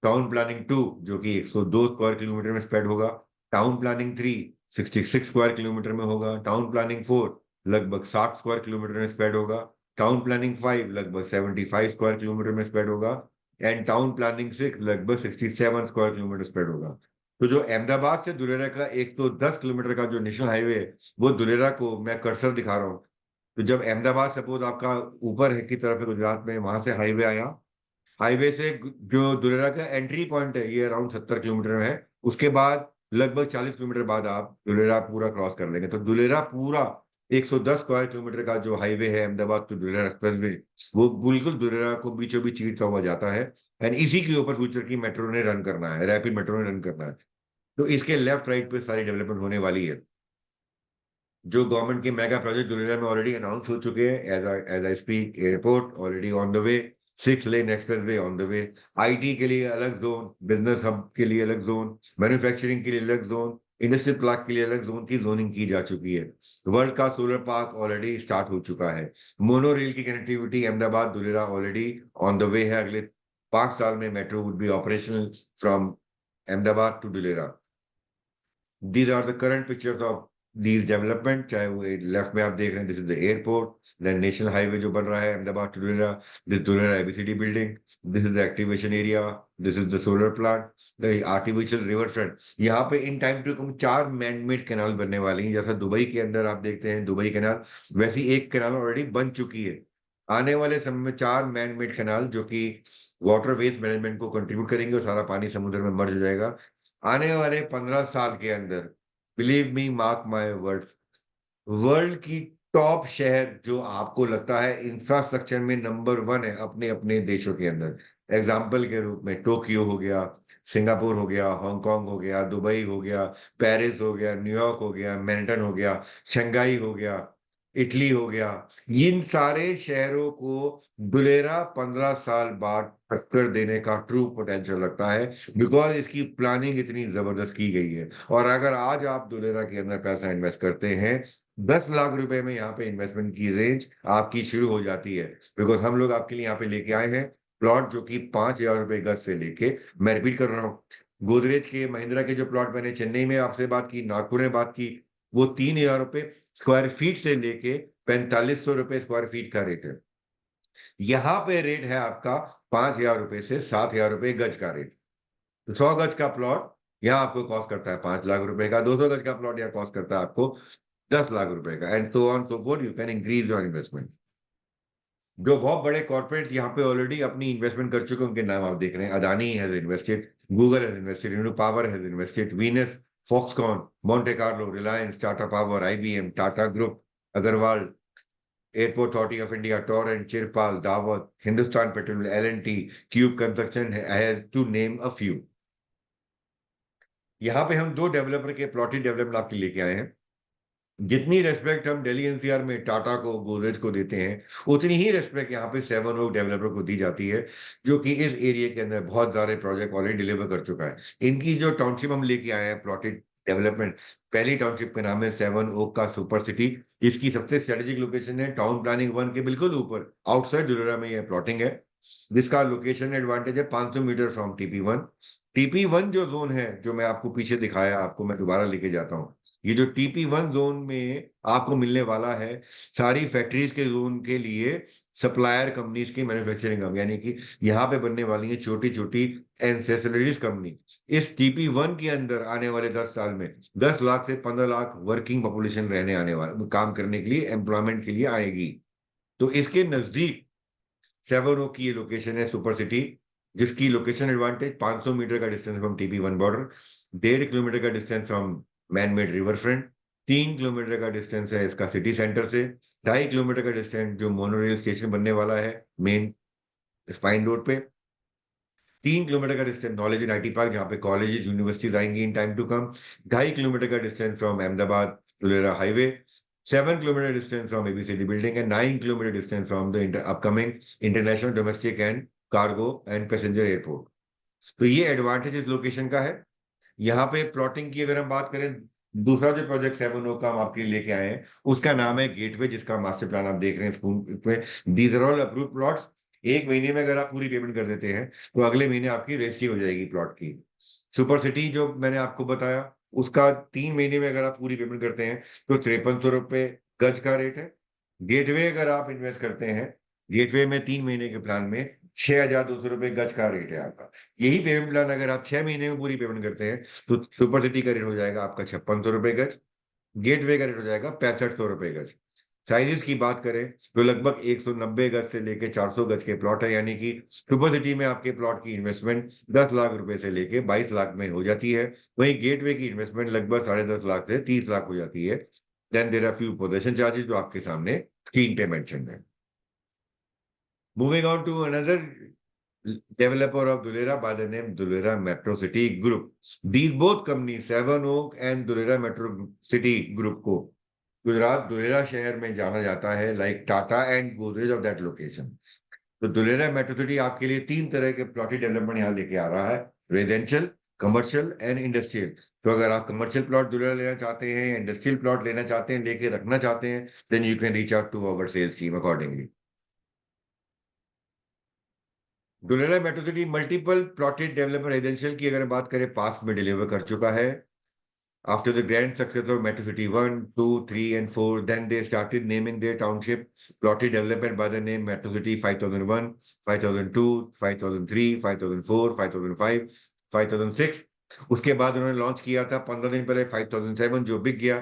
टाउन प्लानिंग 2 जो कि 102 स्क्वायर किलोमीटर में स्प्रेड होगा। टाउन प्लानिंग 3 66 स्क्वायर किलोमीटर में होगा। टाउन प्लानिंग 4 लगभग 60 स्क्वायर किलोमीटर में स्प्रेड होगा। टाउन प्लानिंग 5 लगभग 75 स्क्वायर किलोमीटर में स्प्रेड होगा। एंड टाउन प्लानिंग 6 लगभग 67 स्क्वायर किलोमीटर स्प्रेड होगा। तो जो अहमदाबाद से दुलेरा का 110 किलोमीटर का जो नेशनल हाईवे है, वो दुलेरा को मैं कर्सर दिखा रहा हूँ। तो जब अहमदाबाद सपोज आपका ऊपर है की तरफ है गुजरात में, वहां से हाईवे आया, हाईवे से जो दुलेरा का एंट्री पॉइंट है ये अराउंड 70 किलोमीटर में है। उसके बाद लगभग 40 किलोमीटर बाद आप दुलेरा पूरा क्रॉस कर लेंगे। तो दुलेरा पूरा 110 स्क्वायर किलोमीटर का जो हाईवे है अहमदाबाद टू दुलेरा एक्सप्रेसवे, वो बिल्कुल दुलेरा को बीचों बीच चीरता हुआ जाता है। एंड इसी के ऊपर फ्यूचर की मेट्रो ने रन करना है, रैपिड मेट्रो ने रन करना है। तो इसके लेफ्ट राइट पे सारी डेवलपमेंट होने वाली है। जो गवर्नमेंट के मेगा प्रोजेक्ट दुनिया में ऑलरेडी अनाउंस हो चुके हैं, as I speak, airport already on the way, 6 lane expressway on the way, IT के लिए अलग जोन, बिजनेस हब के लिए अलग जोन, मैन्युफैक्चरिंग के लिए अलग जोन, इंडस्ट्रियल पार्क के लिए अलग जोन की जोनिंग की जा चुकी है। वर्ल्ड का सोलर पार्क ऑलरेडी स्टार्ट हो चुका है। मोनो रेल की connectivity Ahmedabad Dholera already on the way है। अगले 5 साल में metro would be operational from Ahmedabad to Dholera. These are the current pictures of these development। चाहे वो लेफ्ट में आप देख रहे हैं, this is the airport, then national highway जो बन रहा है Ahmedabad to Dholera, this Dholera ABCD building, this is the activation area, this is the solar plant, the artificial river front. यहाँ पे in time to come 4 manmade canal बनने वाली हैं। जैसा दुबई के अंदर आप देखते हैं दुबई कैनाल, वैसी एक कैनाल ऑलरेडी बन चुकी है। आने वाले समय में 4 मैनमेड कैनाल जो कि वाटर वेस्ट मैनेजमेंट को कंट्रीब्यूट करेंगे और सारा पानी समुद्र में मर जाएगा। आने वाले 15 साल के अंदर, believe me, mark my words, world की टॉप शहर जो आपको लगता है इंफ्रास्ट्रक्चर में नंबर 1 है अपने अपने देशों के अंदर, एग्जाम्पल के रूप में टोक्यो हो गया, सिंगापुर हो गया, हांगकांग हो गया, दुबई हो गया, पेरिस हो गया, न्यूयॉर्क हो गया, मैनहट्टन हो गया, शंघाई हो गया, इटली हो गया, इन सारे शहरों को दुलेरा 15 साल बाद टक्कर देने का ट्रू पोटेंशियल लगता है, बिकॉज इसकी प्लानिंग इतनी जबरदस्त की गई है। और अगर आज आप दुलेरा के अंदर पैसा इन्वेस्ट करते हैं, 10 लाख रुपए में यहाँ पे इन्वेस्टमेंट की रेंज आपकी शुरू हो जाती है। बिकॉज हम लोग आपके लिए यहाँ पे लेके आए हैं प्लॉट जो कि 5,000 रुपए गज से लेके, मैं रिपीट कर रहा हूँ, गोदरेज के महिंद्रा के जो प्लॉट मैंने चेन्नई में आपसे बात की, नागपुर में बात की, वो 3,000 रुपए स्क्वायर फीट से लेके 4500 रुपए स्क्वायर फीट का रेट है। यहाँ पे रेट है आपका 5,000 रुपए से 7,000 रुपए गज का रेट। तो 100 गज का प्लॉट यहाँ आपको कॉस्ट करता है 5 लाख रुपए का, 200 गज का प्लॉट यहाँ कॉस्ट करता है आपको 10 लाख रुपए का, and so on so fourth, you can increase your investment. जो बहुत बड़े कॉर्पोरेट यहाँ पे ऑलरेडी अपनी इन्वेस्टमेंट कर चुके हैं, उनके नाम आप देख रहे हैं। Adani has invested, Google has invested, Uno power has invested, Venus, Foxconn, Monte Carlo, Reliance, Tata power, IBM, Tata group, Agarwal, airport authority of India, Torrent, Chiripal, Daawat, Hindustan petrol, L and T, Cube construction, has to name a few. यहाँ पे हम 2 developer के plotted development आपके लेके आए हैं। जितनी respect हम दिल्ली एनसीआर में टाटा को, गोदरेज को देते हैं, उतनी ही रेस्पेक्ट यहाँ पे 7 ओक डेवलपर को दी जाती है, जो कि इस एरिया के अंदर बहुत सारे प्रोजेक्ट ऑलरेडी डिलीवर कर चुका है। इनकी जो टाउनशिप हम लेके आए हैं प्लॉटेड डेवलपमेंट, पहली टाउनशिप का नाम है 7 ओक का सुपर सिटी। इसकी सबसे स्ट्रेटेजिक लोकेशन है टाउन प्लानिंग 1 के बिल्कुल ऊपर, आउटसाइड दुलेरा में यह प्लॉटिंग है, जिसका लोकेशन एडवांटेज है 500 मीटर फ्रॉम TP1, TP1 जो जोन है, जो मैं आपको पीछे दिखाया, आपको मैं दोबारा लेके जाता हूँ। ये जो TP1 जोन में आपको मिलने वाला है, सारी फैक्ट्रीज के जोन के लिए सप्लायर कंपनीज की मैन्युफैक्चरिंग कंपनी, यानी कि यहाँ पे बनने वाली है छोटी छोटी एंसेसरीज कंपनी। इस TP1 के अंदर आने वाले 10 साल में 10 लाख से 15 लाख वर्किंग पॉपुलेशन रहने आने वाले, काम करने के लिए, एम्प्लॉयमेंट के लिए आएगी। तो इसके नजदीक सेवन ओक की ये लोकेशन है, सुपर सिटी, जिसकी लोकेशन एडवांटेज 500 मीटर का distance from TP1 border, 1.5 kilometre का distance from man made river front, 3 kilometre का डिस्टेंस है इसका सिटी सेंटर से, 2.5 किलोमीटर का डिस्टेंस जो मोनोरेल स्टेशन बनने वाला है मेन स्पाइन रोड पे, 3 किलोमीटर का distance knowledge in IT park, जहाँ पे कॉलेजेस यूनिवर्सिटीज आएंगी in time to come, 2.5 kilometre का distance from Ahmedabad Dholera highway, 7 kilometre distance from ABCD building and 9 kilometre distance from the upcoming international domestic and cargo and passenger airport. तो ये advantage इस location का है। यहाँ पे प्लॉटिंग की अगर हम बात करें, दूसरा जो प्रोजेक्ट 7 का हम आपके लिए लेके आए हैं, उसका नाम है गेटवे, जिसका मास्टर प्लान आप देख रहे हैं स्कूल में। These are all approved plots. एक महीने में अगर आप पूरी पेमेंट कर देते हैं तो अगले महीने आपकी रजिस्ट्री हो जाएगी प्लॉट की। सुपर सिटी जो मैंने आपको बताया, उसका 3 महीने में अगर आप पूरी पेमेंट करते हैं तो 5300 रुपये गज का रेट है। गेटवे अगर आप इन्वेस्ट करते हैं, गेटवे में 3 महीने के प्लान में 6200 रुपये गज का रेट है आपका। यही पेमेंट प्लान अगर आप 6 महीने में पूरी पेमेंट करते हैं तो सुपर सिटी का रेट हो जाएगा आपका 5600 रुपये गज, गेटवे का रेट हो जाएगा 6500 रुपये गज। साइजेस की बात करें तो लगभग 190 गज से लेके 400 गज के प्लॉट है, यानी कि सुपर सिटी में आपके प्लॉट की इन्वेस्टमेंट 10 लाख रुपए से लेके 22 लाख में हो जाती है। वहीं गेटवे की इन्वेस्टमेंट लगभग 10.5 लाख से 30 लाख हो जाती है। Then there are few possession charges जो आपके सामने स्क्रीन पे मेंशन है। Moving on to another developer of Dulera by the name Dulera Metro City Group. These both companies, Seven Oak and Dulera Metro City Group को गुजरात दुलेरा शहर में जाना जाता है, like Tata and Godrej of that location. तो Dulera metro city आपके लिए 3 तरह के प्लॉटेड डेवलपमेंट यहाँ लेके आ रहा है, रेजिडेंशियल, कमर्शियल एंड इंडस्ट्रियल। तो अगर आप कमर्शियल प्लॉट दुलेरा लेना चाहते हैं, इंडस्ट्रियल प्लॉट लेना चाहते हैं, लेके रखना चाहते हैं, then you can reach out to our sales team accordingly. Dholera metro city multiple plotted developer residential की अगर बात करें, पास में डिलीवर कर चुका है। After the grand success of Metro City 1, 2, 3, and 4, then they started naming their township plotted development by the name Metro City 5001, 5002, 5003, 5004, 5005, 5006। उसके बाद उन्होंने लॉन्च किया था 15 दिन पहले 5007, जो बिक गया।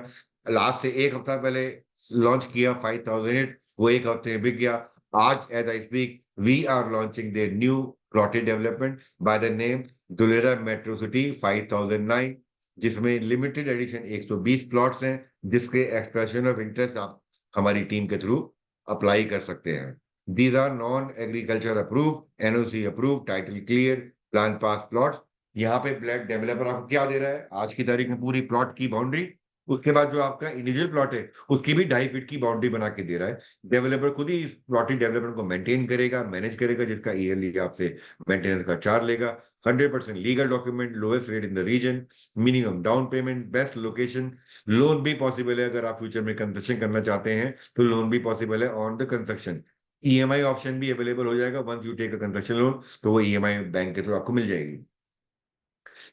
लास्ट से एक हफ्ता पहले लॉन्च किया 5008, वो एक हफ्ते में बिक गया। आज as I speak we are launching their new plotted development by the name Dholera metro city 5009, जिसमें लिमिटेड एडिशन 120 प्लॉट्स हैं, जिसके एक्सप्रेशन ऑफ इंटरेस्ट आप हमारी टीम के थ्रू अप्लाई कर सकते हैं। These are non agriculture approve, NOC approve, title clear, plan pass plots. यहाँ पे ब्लैक डेवलपर आपको क्या दे रहा है, आज की तारीख में पूरी प्लॉट की बाउंड्री, उसके बाद जो आपका इंडिविजुअल प्लॉट है उसकी भी 2.5 फीट की बाउंड्री बना के दे रहा है। डेवलपर खुद ही इस प्लॉटिंग डेवलपमेंट को मेंटेन करेगा, मैनेज करेगा, जिसका ईयरली आपसे मेंटेनेंस का चार्ज लेगा। 100% legal document, lowest rate in the region, minimum down payment, best location, loan भी पॉसिबल है। अगर आप फ्यूचर में कंस्ट्रक्शन करना चाहते हैं तो लोन भी पॉसिबल है on the construction. EMI option भी अवेलेबल हो जाएगा once you take a construction loan, तो वो EMI बैंक के थ्रू आपको मिल जाएगी।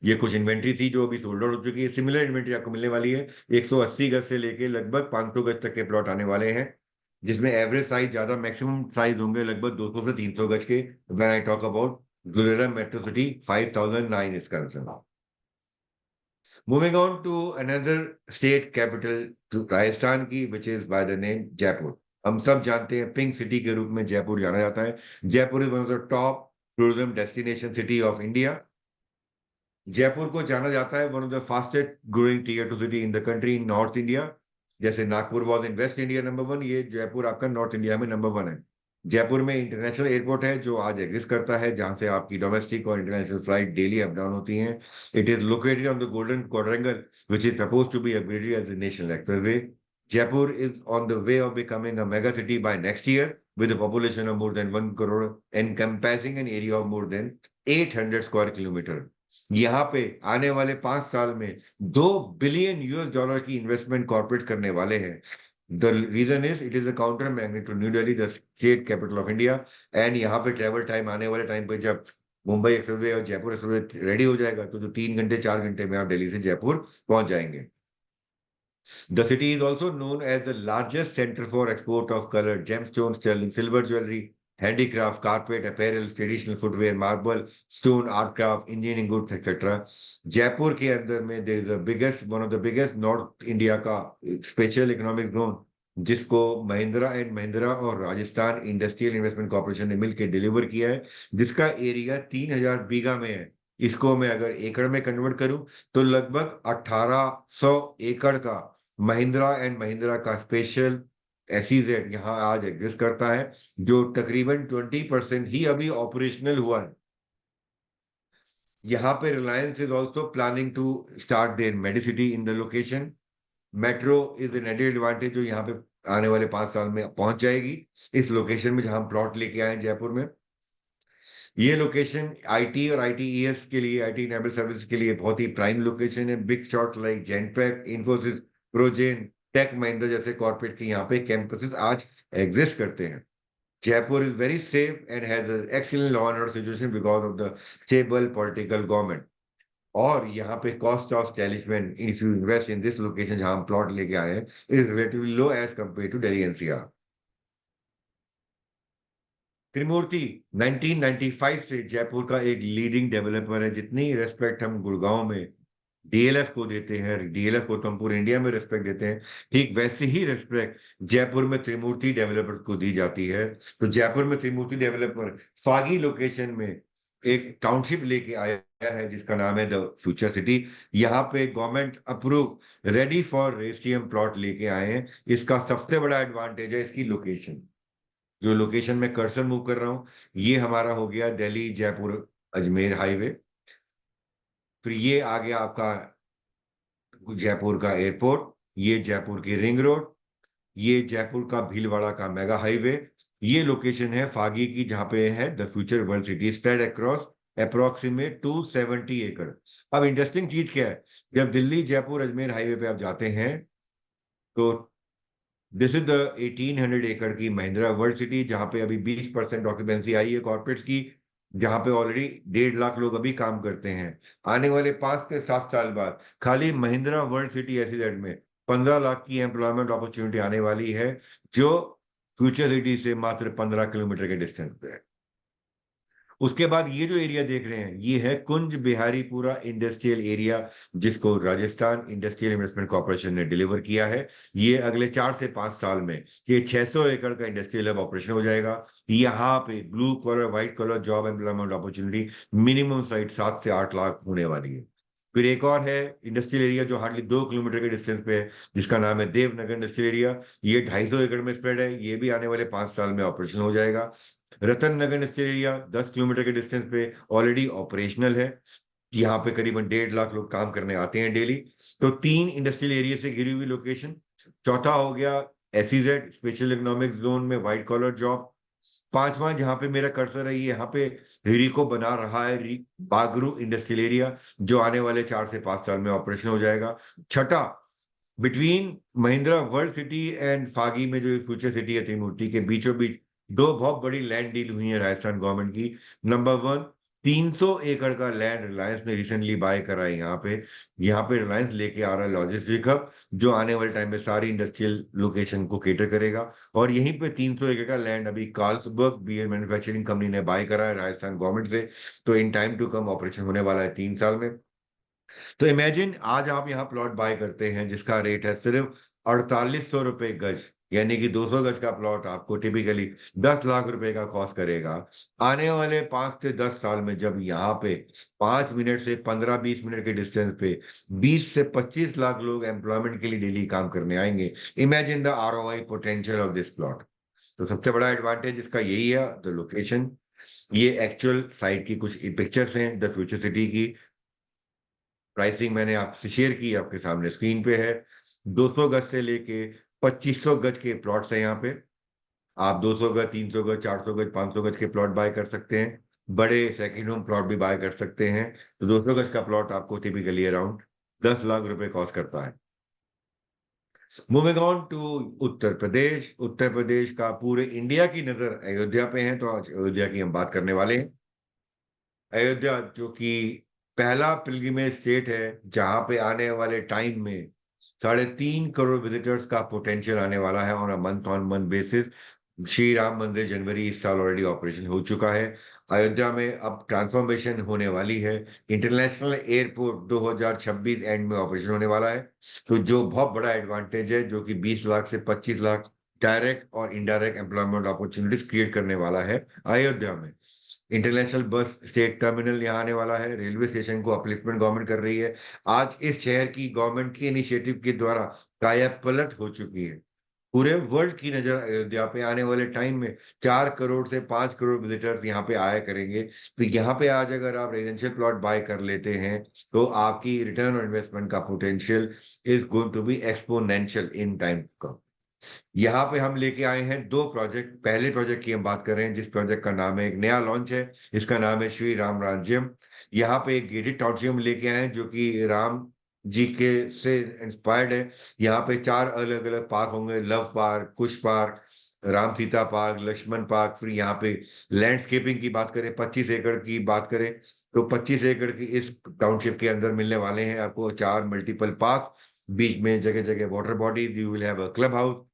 ये कुछ इन्वेंट्री थी जो अभी सोल्ड आउट हो चुकी है। सिमिलर इन्वेंट्री आपको मिलने वाली है। 180 गज से लेके लगभग 500 गज तक के प्लॉट आने वाले हैं, जिसमें एवरेज साइज ज्यादा, मैक्सिमम साइज होंगे लगभग 200 से 300 गज के। When I talk about Dulera metro city 5009 is concerned. Moving on to another state capital to Rajasthan की, which is by the name Jaipur. हम सब जानते हैं पिंक सिटी के रूप में जयपुर जाना जाता है। Jaipur is one of the top tourism destination city of India. Jaipur को जाना जाता है one of the fastest growing tier 2 city in the country in north India. जैसे Nagpur was in west India number 1, ये जयपुर आपका नॉर्थ इंडिया में नंबर 1 है। जयपुर में इंटरनेशनल एयरपोर्ट है जो आज एग्जिस्ट करता है, जहां से आपकी डोमेस्टिक और international flight daily up down होती हैं। It is located on the golden quadrangle which is suppose to be upgraded as a national expressway. Jaipur is on the way of becoming a mega city by next year with a population of more than 1 crore, encompassing an area of more than 800 square kilometer। यहाँ पे आने वाले 5 साल में $2 billion की investment corporate करने वाले हैं। The reason is it is a counter magnet to new Delhi, the state capital of India. And यहाँ पे ट्रेवल टाइम आने वाले टाइम पे जब मुंबई एक्सप्रेसवे और जयपुर एक्सप्रेसवे रेडी हो जाएगा तो जो 3 घंटे 4 घंटे में आप दिल्ली से जयपुर पहुंच जाएंगे। The city is also known as the largest center for export of colored gemstones, sterling silver jewelry, handicraft, carpet, apparel, traditional footwear, marble, stone, art craft, engineering goods, etc. Jaipur के अंदर में there is a biggest one of the biggest North India का special economic zone जिसको Mahindra and Mahindra और Rajasthan industrial investment corporation ने मिलकर deliver किया है, जिसका एरिया 3,000 बीघा में है। इसको मैं अगर एकड़ में कन्वर्ट करूं तो लगभग 1800 एकड़ का महिंद्रा एंड महिंद्रा का स्पेशल एसीजेड यहाँ आज एग्जिस्ट करता है, जो तकरीबन 20% ही अभी ऑपरेशनल हुआ है। यहाँ पे Reliance is also planning to start there medicity in the location. Metro is an added advantage जो यहाँ पे आने वाले 5 साल में पहुंच जाएगी इस लोकेशन में जहां हम प्लॉट लेके आए हैं जयपुर में। ये लोकेशन आईटी और आईटीईएस के लिए, आईटी इनेबल सर्विस के लिए बहुत ही प्राइम लोकेशन है। Big shot like Genpact, Infosys, प्रोजेन, टेक महिंद्रा जैसे कॉर्पोरेट के यहाँ पे कैंपसेस आज एग्जिस्ट करते हैं। Jaipur is very safe and has excellent law and order situation because of the stable political government. और यहाँ पे cost of establishment if you invest in this location जहां हम प्लॉट लेके आए हैं is relatively low as compare to Delhi NCR. Trimurti 1995 से जयपुर का एक लीडिंग डेवलपर है। जितनी रेस्पेक्ट हम गुड़गांव में डीएलएफ को देते हैं, डीएलएफ को तो हम पूरे इंडिया में रेस्पेक्ट देते हैं, ठीक वैसे ही रेस्पेक्ट जयपुर में त्रिमूर्ति डेवलपर को दी जाती है। तो जयपुर में त्रिमूर्ति डेवलपर फागी लोकेशन में एक टाउनशिप लेके आया है जिसका नाम है द फ्यूचर सिटी। यहाँ पे गवर्नमेंट अप्रूव रेडी फॉर रेसियम प्लॉट लेके आए हैं। इसका सबसे बड़ा एडवांटेज है इसकी लोकेशन। जो लोकेशन में कर्सर मूव कर रहा हूं ये हमारा हो गया दिल्ली जयपुर अजमेर हाईवे। फिर ये आ गया आपका जयपुर का एयरपोर्ट, ये जयपुर की रिंग रोड, ये जयपुर का भीलवाड़ा का मेगा हाईवे। ये लोकेशन है फागी की जहां पे है the future world city spread across approximate 270 एकड़। अब इंटरेस्टिंग चीज क्या है, जब दिल्ली जयपुर अजमेर हाईवे पे आप जाते हैं तो दिस इज द 1800 एकड़ की महिंद्रा वर्ल्ड सिटी जहां पे अभी 20% ऑक्यूपेंसी आई है कॉर्पोरेट्स की, जहां पे ऑलरेडी 1.5 लाख लोग अभी काम करते हैं। आने वाले 5 से 7 साल बाद खाली महिंद्रा वर्ल्ड सिटी एसईजेड में 15 लाख की एम्प्लॉयमेंट अपॉर्चुनिटी आने वाली है, जो फ्यूचर सिटी से मात्र 15 किलोमीटर के डिस्टेंस पे है। उसके बाद ये जो एरिया देख रहे हैं ये है कुंज बिहारीपुरा इंडस्ट्रियल एरिया, जिसको राजस्थान इंडस्ट्रियल इन्वेस्टमेंट कॉर्पोरेशन ने डिलीवर किया है। ये अगले 4 से 5 साल में ये 600 एकड़ का इंडस्ट्रियल हब ऑपरेशन हो जाएगा। यहाँ पे blue colour white collar job employment opportunity minimum site 7 से 8 लाख होने वाली है। फिर एक और है इंडस्ट्रियल एरिया जो हार्डली 2 किलोमीटर के डिस्टेंस पे है, जिसका नाम है देवनगर इंडस्ट्रियल एरिया। ये 250 एकड़ में स्प्रेड है, ये भी आने वाले 5 साल में ऑपरेशन हो जाएगा। रतन नगर इंडस्ट्रियल एरिया 10 किलोमीटर के डिस्टेंस पे ऑलरेडी ऑपरेशनल है। यहाँ पे करीबन 1.5 लाख लोग काम करने आते हैं डेली। तो 3 इंडस्ट्रियल एरिया से घिरी हुई लोकेशन। चौथा हो गया एसईजेड स्पेशल इकोनॉमिक जोन में व्हाइट कॉलर जॉब। पांचवा जहां पे मेरा कर्सर है यहाँ पे रिको बना रहा है बागरू इंडस्ट्रियल एरिया, जो आने वाले 4 से 5 साल में ऑपरेशन हो जाएगा। छठा, between Mahindra world city and Phagi में जो फ्यूचर सिटी है त्रिमूर्ति के बीचों बीच दो बहुत बड़ी लैंड डील हुई है राजस्थान गवर्नमेंट की। नंबर 1, 300 एकड़ का लैंड रिलायंस ने रिसेंटली बाय करा है यहाँ पे। यहाँ पे रिलायंस लेके आ रहा है लॉजिस्टिक हब, जो आने वाले टाइम में सारी इंडस्ट्रियल लोकेशन को केटर करेगा। और यहीं पे 300 एकड़ का लैंड अभी कार्लसबर्ग बियर मैन्युफैक्चरिंग कंपनी ने बाय करा है राजस्थान गवर्नमेंट से। तो in time to come operation होने वाला है 3 साल में। तो इमेजिन आज आप यहाँ प्लॉट बाय करते हैं जिसका रेट है सिर्फ 4800 रुपए गज, यानी कि 200 गज का प्लॉट आपको टिपिकली 10 लाख रुपए का कॉस्ट करेगा। आने वाले 5 से 10 साल में जब यहाँ पे 5 मिनट से 15-20 मिनट के डिस्टेंस पे 20 से 25 लाख लोग एम्प्लॉयमेंट के लिए डेली काम करने आएंगे। Imagine the ROI potential of this plot. तो सबसे बड़ा एडवांटेज इसका यही है द लोकेशन। ये एक्चुअल साइट की कुछ पिक्चर्स हैं द फ्यूचर सिटी की। प्राइसिंग मैंने आपसे शेयर की, आपके सामने स्क्रीन पे है। 200 गज से लेके 2500 गज के प्लॉट्स हैं यहाँ पे। आप 200 गज, 300 गज, 400 गज, 500 गज के प्लॉट बाय कर सकते हैं। बड़े सेकंड होम प्लॉट भी बाय कर सकते हैं। तो 200 गज का प्लॉट आपको टिपिकली अराउंड 10 लाख रुपए कॉस्ट करता है। Moving on to Uttar Pradesh. Uttar Pradesh का पूरे इंडिया की नजर अयोध्या पे है, तो आज अयोध्या की हम बात करने वाले हैं। अयोध्या जो कि पहला पिलग्रिमेज स्टेट है जहां पे आने वाले टाइम में 3.5 करोड़ विजिटर्स का पोटेंशियल आने वाला है on a month on month basis. Shri Ram मंदिर जनवरी इस साल ऑलरेडी ऑपरेशन हो चुका है। अयोध्या में अब ट्रांसफॉर्मेशन होने वाली है। इंटरनेशनल एयरपोर्ट 2026 एंड में ऑपरेशन होने वाला है। तो जो बहुत बड़ा एडवांटेज है, जो कि 20 लाख से 25 लाख डायरेक्ट और इनडायरेक्ट एम्प्लॉयमेंट अपॉर्चुनिटीज क्रिएट करने वाला है अयोध्या में। इंटरनेशनल बस स्टेट टर्मिनल यहाँ आने वाला है। रेलवे स्टेशन को अपलिफ्टमेंट गवर्नमेंट कर रही है। आज इस शहर की गवर्नमेंट की इनिशिएटिव के द्वारा काया पलट हो चुकी है। पूरे वर्ल्ड की नजर अयोध्या पे आने वाले टाइम में 4 करोड़ से 5 करोड़ विजिटर्स यहाँ पे आया करेंगे। तो यहाँ पे आज अगर आप रेजिडेंशियल प्लॉट बाय कर लेते हैं तो आपकी रिटर्न ऑन इन्वेस्टमेंट का potential is going to be exponential in time का। यहाँ पे हम लेके आए हैं दो प्रोजेक्ट। पहले प्रोजेक्ट की हम बात कर रहे हैं जिस प्रोजेक्ट का नाम है, एक नया लॉन्च है, इसका नाम है श्री राम राज्यम। यहाँ पे एक गेटेड टाउनशिप लेके आए हैं जो कि राम जी के से इंस्पायर्ड है। यहाँ पे 4 अलग अलग पार्क होंगे, Lav park, Kush park, Ram Sita park, Lakshman park. फिर यहाँ पे लैंडस्केपिंग की बात करें, 25 एकड़ की बात करें तो 25 एकड़ की इस टाउनशिप के अंदर मिलने वाले हैं आपको 4 मल्टीपल पार्क। बीच में जगह जगह water bodies, you will have a club house.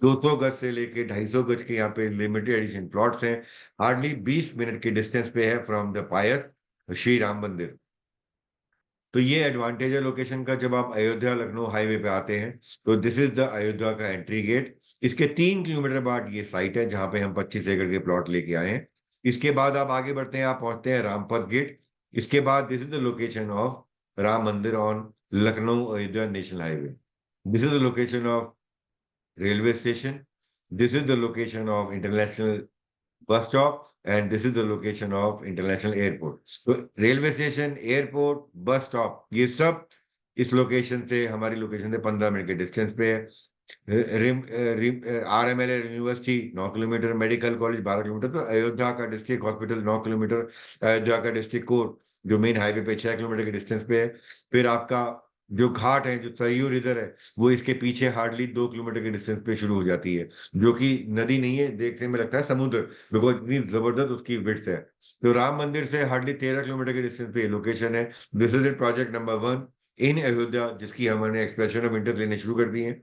200 गज से लेके 250 गज के यहाँ पे लिमिटेड एडिशन प्लॉट्स हैं। हार्डली 20 मिनट के डिस्टेंस पे है फ्रॉम द पायस श्री राम मंदिर। तो ये एडवांटेज है लोकेशन का। जब आप अयोध्या लखनऊ हाईवे पे आते हैं तो दिस इज द अयोध्या का एंट्री गेट। इसके 3 किलोमीटर बाद ये साइट है जहां पे हम 25 एकड़ के प्लॉट लेके आए हैं। इसके बाद आप आगे बढ़ते हैं, आप पहुंचते हैं रामपथ गेट। इसके बाद this is the location of Ram Mandir on Lucknow Ayodhya national highway. This is the location of railway station. This is the location of international bus stop, and this is the location of international airport. तो railway station, airport, bus stop, ये सब इस location से, हमारी location से 15 minute के distance पे है। RMLA university 9 kilometre, medical college 12 kilometre, तो अयोध्या का डिस्ट्रिक्ट हॉस्पिटल 9 किलोमीटर, अयोध्या का डिस्ट्रिक्ट कोर्ट जो मेन हाईवे पे 6 किलोमीटर के डिस्टेंस पे है। फिर आपका जो घाट है, जो सरयू रिवर है, वो इसके पीछे हार्डली 2 किलोमीटर के डिस्टेंस पे शुरू हो जाती है, जो कि नदी नहीं है, देखने में लगता है समुद्र, बिकॉज इतनी जबरदस्त उसकी विड्थ है। तो राम मंदिर से हार्डली 13 किलोमीटर के डिस्टेंस पे लोकेशन है। दिस इज प्रोजेक्ट नंबर 1 इन अयोध्या, जिसकी हमने एक्सप्रेशन ऑफ इंटरेस्ट लेने शुरू कर दी है।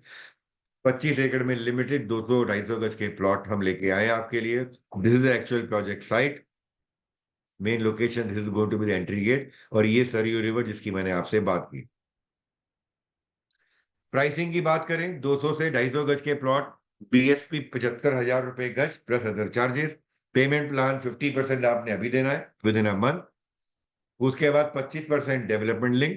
25 एकड़ में लिमिटेड 200-250 गज के प्लॉट हम लेके आए आपके लिए। This is actual project site, main location, this is going to be the entry gate, और ये सरयू रिवर जिसकी मैंने आपसे बात की। प्राइसिंग की बात करें, 200 से 250 गज के प्लॉट, BSP 75,000 रुपए गज plus other charges. Payment plan 50% आपने अभी देना है विद इन अ मंथ। उसके बाद 25% डेवलपमेंट लिंक,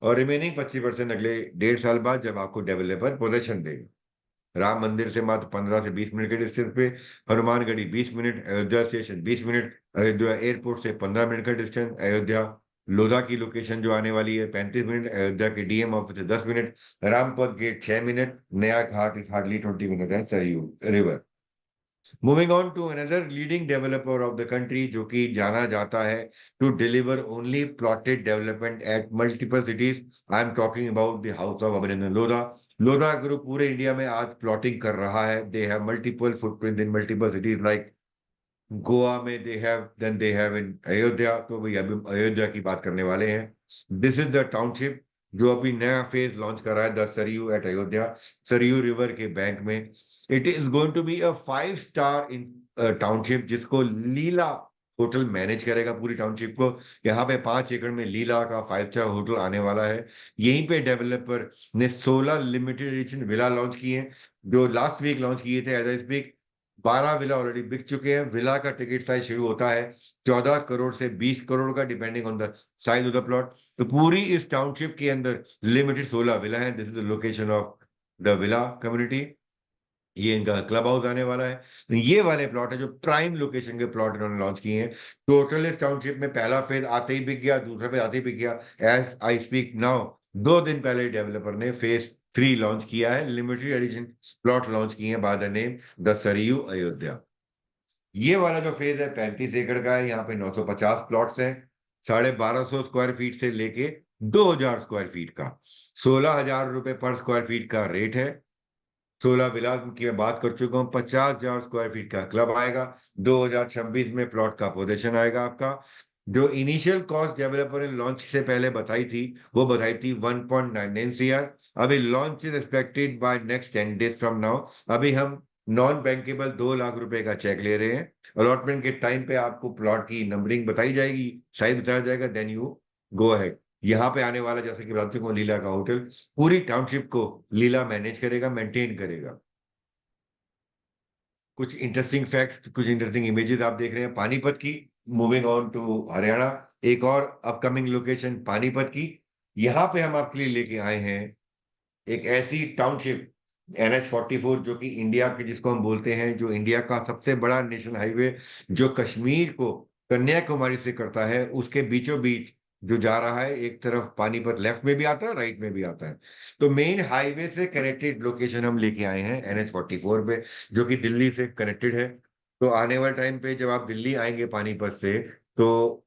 और रिमेनिंग 25% अगले 1.5 साल बाद जब आपको डेवलपर पोजेशन देगा। राम मंदिर से मात्र 15 से 20 मिनट के डिस्टेंस पे, Hanumangarhi 20 minute, Ayodhya station 20 minute, Ayodhya airport से 15 मिनट का डिस्टेंस, अयोध्या लोधा की लोकेशन जो आने वाली है 35 मिनट, अयोध्या के DM ऑफिस से 10 मिनट, रामपथ गेट 6 मिनट, नया घाट इज हार्डली 20 मिनट है, Saryu river. Moving on to another leading developer of the country, जो कि जाना जाता है to deliver only plotted development at multiple cities. I am talking about the house of Abhinandan Lodha. Lodha group पूरे India में आज प्लॉटिंग कर रहा है। They have multiple footprint in multiple cities like Goa में, दे हैव इन अयोध्या। तो भाई अभी अयोध्या की बात करने वाले हैं। दिस इज द टाउनशिप जो अभी नया फेज लॉन्च कर रहा है, the Saryu at Ayodhya, Saryu river के बैंक में। It is going to be a 5 star in township, जिसको लीला होटल मैनेज करेगा पूरी टाउनशिप को। यहाँ पे 5 एकड़ में लीला का 5 स्टार होटल आने वाला है। यहीं पे डेवलपर ने 16 लिमिटेड एडिशन विला लॉन्च किए हैं, जो लास्ट वीक लॉन्च किए थे as I speak. 12 villa already बिक चुके हैं। विला का टिकट साइज शुरू होता है 14 करोड़ से 20 करोड़ का, depending on the size of the plot. तो पूरी इस टाउनशिप के अंदर लिमिटेड 16 विला है। This is the location of the villa community. ये इनका क्लब हाउस आने वाला है। तो ये वाले प्लॉट है जो प्राइम लोकेशन के प्लॉट इन्होंने लॉन्च किए हैं। टोटल इस टाउनशिप में पहला फेज आते ही बिक गया, दूसरा फेज आते ही बिक गया। एज आई स्पीक नाउ 2 दिन पहले डेवलपर ने फेज 3 लॉन्च किया है। लिमिटेड एडिशन प्लॉट लॉन्च किए हैं bye the name the Saryu Ayodhya. ये वाला जो फेज है 35 एकड़ का है। यहाँ पे 950 प्लॉट्स हैं, 1250 स्क्वायर फीट से लेके 2000 स्क्वायर फीट का। 16,000 रुपए पर स्क्वायर फीट का रेट है। 16 विला की मैं बात कर चुका हूँ। 50,000 स्क्वायर फीट का क्लब आएगा। 2026 में प्लॉट का पोजीशन आएगा आपका। जो इनिशियल कॉस्ट डेवलपर ने लॉन्च से पहले बताई थी, वो बताई थी 1.99 CR। अभी launch is expected bye next 10 days from now. अभी हम नॉन बैंकेबल 2 लाख रुपए का चेक ले रहे हैं। अलॉटमेंट के टाइम पे आपको प्लॉट की नंबरिंग बताई जाएगी, साइज बताया जाएगा, देन यू गो अहेड। यहाँ पे आने वाला, जैसे कि बता चुका हूं, लीला का होटल पूरी टाउनशिप को लीला मैनेज करेगा, मेंटेन करेगा। कुछ इंटरेस्टिंग फैक्ट्स, कुछ इंटरेस्टिंग इमेजेस आप देख रहे हैं पानीपत की। मूविंग ऑन टू हरियाणा, एक और अपकमिंग लोकेशन पानीपत की। यहाँ पे हम आपके लिए लेके आए हैं एक ऐसी टाउनशिप, NH 44, जो कि इंडिया के, जिसको हम बोलते हैं, जो इंडिया का सबसे बड़ा नेशनल हाईवे, जो कश्मीर को कन्याकुमारी से करता है, उसके बीचों बीच जो जा रहा है। एक तरफ पानीपत लेफ्ट में भी आता है, राइट में भी आता है। तो मेन हाईवे से कनेक्टेड लोकेशन हम लेके आए हैं NH 44 पे, जो कि दिल्ली से कनेक्टेड है। तो आने वाले टाइम पे जब आप दिल्ली आएंगे पानीपत से, तो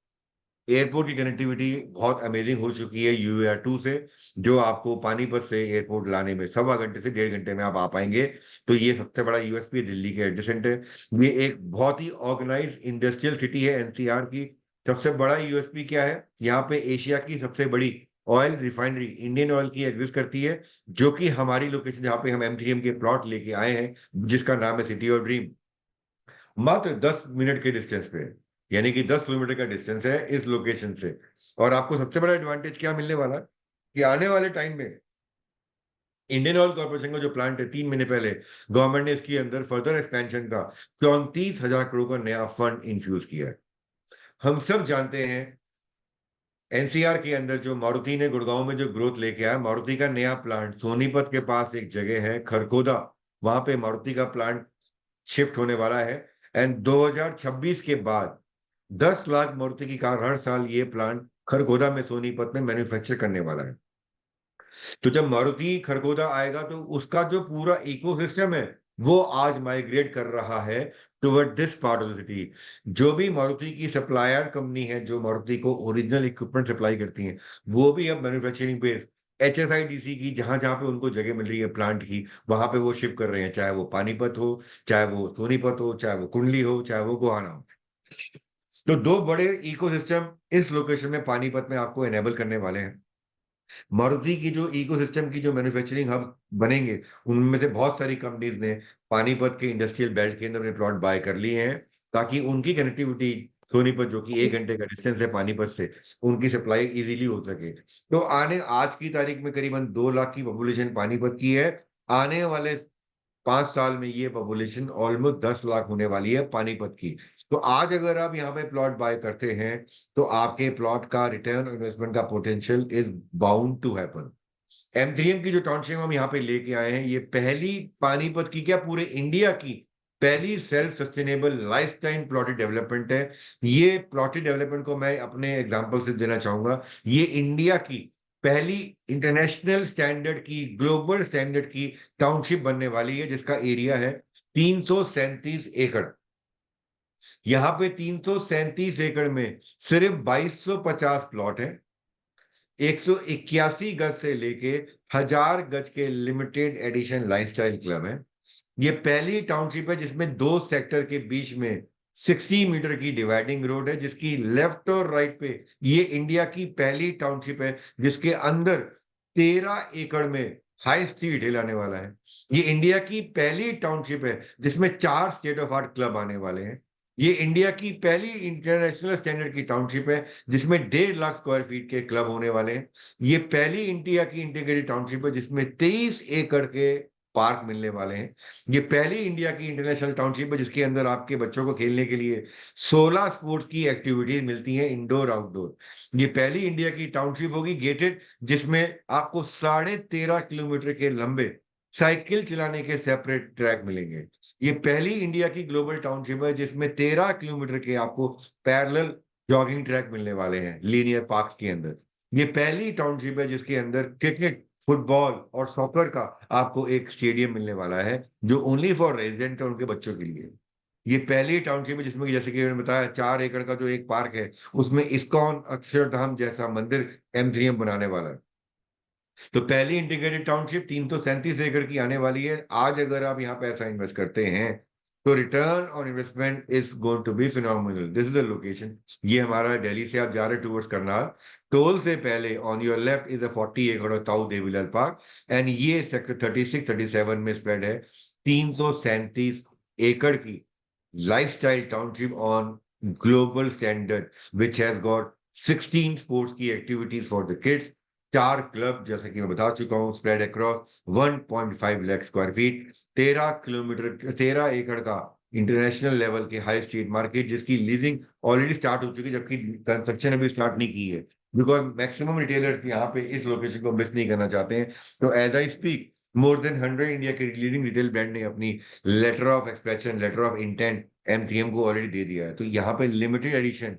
एयरपोर्ट की कनेक्टिविटी बहुत अमेजिंग हो चुकी है UAR 2 से, जो आपको पानीपत से एयरपोर्ट लाने में 1.25 घंटे से 1.5 घंटे में आप आ पाएंगे। तो ये सबसे बड़ा यूएसपी है, दिल्ली के एडजेसेंट है। ये एक बहुत ही ऑर्गेनाइज इंडस्ट्रियल सिटी है NCR की। सबसे बड़ा यूएसपी क्या है, यहाँ पे एशिया की सबसे बड़ी ऑयल रिफाइनरी इंडियन ऑयल की एग्जिस्ट करती है, जो कि हमारी लोकेशन, जहाँ पे हम M3M के प्लॉट लेके आए हैं, जिसका नाम है सिटी ऑफ ड्रीम, मात्र 10 मिनट के डिस्टेंस पे है। यानी कि 10 किलोमीटर का डिस्टेंस है इस लोकेशन से। और आपको सबसे बड़ा एडवांटेज क्या मिलने वाला है, कि आने वाले टाइम में इंडियन ऑयल कॉर्पोरेशन का जो प्लांट है, 3 महीने पहले गवर्नमेंट ने इसके अंदर फर्दर एक्सपेंशन का 34,000 करोड़ का नया फंड इंफ्यूज किया है। हम सब जानते हैं NCR के अंदर जो मारुति ने गुड़गांव में जो ग्रोथ लेके आया, मारुति का नया प्लांट सोनीपत के पास एक जगह है खरखोदा, वहां पे मारुति का प्लांट शिफ्ट होने वाला है। एंड 2026 के बाद 10 लाख मारुति की कार हर साल ये प्लांट खरगोदा में, सोनीपत में मैन्युफैक्चर करने वाला है। तो जब मारुति खरगोदा आएगा, तो उसका जो पूरा इकोसिस्टम है, वो आज माइग्रेट कर रहा है toward this part of the city. जो भी मारुति की सप्लायर कंपनी है, जो मारुति को ओरिजिनल इक्विपमेंट सप्लाई करती हैं, वो भी अब मैन्युफैक्चरिंग बेस HSIDC की, जहां जहां पे उनको जगह मिल रही है प्लांट की, वहां पे वो शिफ्ट कर रहे हैं। चाहे वो पानीपत हो, चाहे वो सोनीपत हो, चाहे वो कुंडली हो, चाहे वो गोहाना हो। तो दो बड़े इकोसिस्टम इस लोकेशन में, पानीपत में, आपको एनेबल करने वाले हैं। मारुति की जो इकोसिस्टम की जो मैन्युफैक्चरिंग हब बनेंगे, उनमें से बहुत सारी कंपनीज ने पानीपत के इंडस्ट्रियल बेल्ट के अंदर अपने प्लॉट बाय कर लिए हैं, ताकि उनकी कनेक्टिविटी सोनीपत, जो कि 1 घंटे का डिस्टेंस है पानीपत से, उनकी सप्लाई इजीली हो सके। तो आज की तारीख में करीबन 2 लाख की पॉपुलेशन पानीपत की है। आने वाले 5 साल में ये पॉपुलेशन ऑलमोस्ट 10 लाख होने वाली है पानीपत की। तो आज अगर आप यहाँ पे प्लॉट बाय करते हैं, तो आपके प्लॉट का रिटर्न इन्वेस्टमेंट का potential is bound to happen. M3M की जो टाउनशिप हम यहाँ पे लेके आए हैं, ये पहली पानीपत की क्या, पूरे इंडिया की पहली self sustainable life time plotted development है। ये प्लॉटेड डेवलपमेंट को मैं अपने एग्जांपल से देना चाहूंगा। ये इंडिया की पहली इंटरनेशनल स्टैंडर्ड की, ग्लोबल स्टैंडर्ड की टाउनशिप बनने वाली है, जिसका एरिया है 337 एकड़। यहाँ पे 337 एकड़ में सिर्फ 2250 प्लॉट है। 181 गज से लेके 1000 गज के लिमिटेड एडिशन लाइफस्टाइल क्लब है। ये पहली टाउनशिप है जिसमें 2 सेक्टर के बीच में 60 मीटर की डिवाइडिंग रोड है, जिसकी लेफ्ट और राइट पे, ये इंडिया की पहली टाउनशिप है जिसके अंदर 13 एकड़ में हाई स्पीड रेल आने वाला है। ये इंडिया की पहली टाउनशिप है जिसमें 4 स्टेट ऑफ आर्ट क्लब आने वाले हैं। ये इंडिया की पहली इंटरनेशनल स्टैंडर्ड की टाउनशिप है जिसमें 1.5 लाख स्क्वायर फीट के क्लब होने वाले हैं। ये पहली इंडिया की इंटीग्रेटेड टाउनशिप है जिसमें 23 एकड़ के पार्क मिलने वाले हैं। ये पहली इंडिया की इंटरनेशनल टाउनशिप है जिसके अंदर आपके बच्चों को खेलने के लिए 16 स्पोर्ट्स की एक्टिविटीज मिलती हैं, इंडोर आउटडोर। ये पहली इंडिया की टाउनशिप होगी गेटेड, जिसमें आपको 13.5 किलोमीटर के लंबे साइकिल चलाने के सेपरेट ट्रैक मिलेंगे। ये पहली इंडिया की ग्लोबल टाउनशिप है जिसमें 13 किलोमीटर के आपको पैरेलल जॉगिंग ट्रैक मिलने वाले हैं लीनियर पार्क के अंदर। ये पहली टाउनशिप है जिसके अंदर क्रिकेट, फुटबॉल और सॉकर का आपको एक स्टेडियम मिलने वाला है, जो ओनली फॉर रेजिडेंट और उनके बच्चों के लिए। ये पहली टाउनशिप है जिसमें कि, जैसे कि मैंने बताया, 4 एकड़ का जो एक पार्क है, उसमें इस्कॉन अक्षरधाम जैसा मंदिर M3M बनाने वाला है। तो पहली इंटीग्रेटेड टाउनशिप 337 एकड़ की आने वाली है। आज अगर आप यहाँ पैसा इन्वेस्ट करते हैं, तो return on investment is going to be phenomenal. This is the location. ये हमारा दिल्ली से आप जा रहे टूवर्ड्स करनाल, टोल से पहले on your left is the 40 एकड़ ताऊ देवीलाल पार्क, एंड ये सेक्टर 36 37 में स्प्रेड है। 337 एकड़ की lifestyle township on global standard, which has got 16 sports की activities for the kids, 4 club, जैसे कि मैं बता चुका हूं, spread across 1.5 lakh square feet, 13 एकड़ का इंटरनेशनल लेवल के हाई स्ट्रीट मार्केट, जिसकी लीजिंग ऑलरेडी स्टार्ट हो चुकी है, जबकि कंस्ट्रक्शन अभी स्टार्ट नहीं की है, बिकॉज मैक्सिमम रिटेलर्स यहाँ पे इस लोकेशन को मिस नहीं करना चाहते हैं। तो as I speak, more than 100 India के लीडिंग रिटेल ब्रांड ने अपनी letter of expression, letter of intent MTM को ऑलरेडी दे दिया है। तो यहाँ पे लिमिटेड एडिशन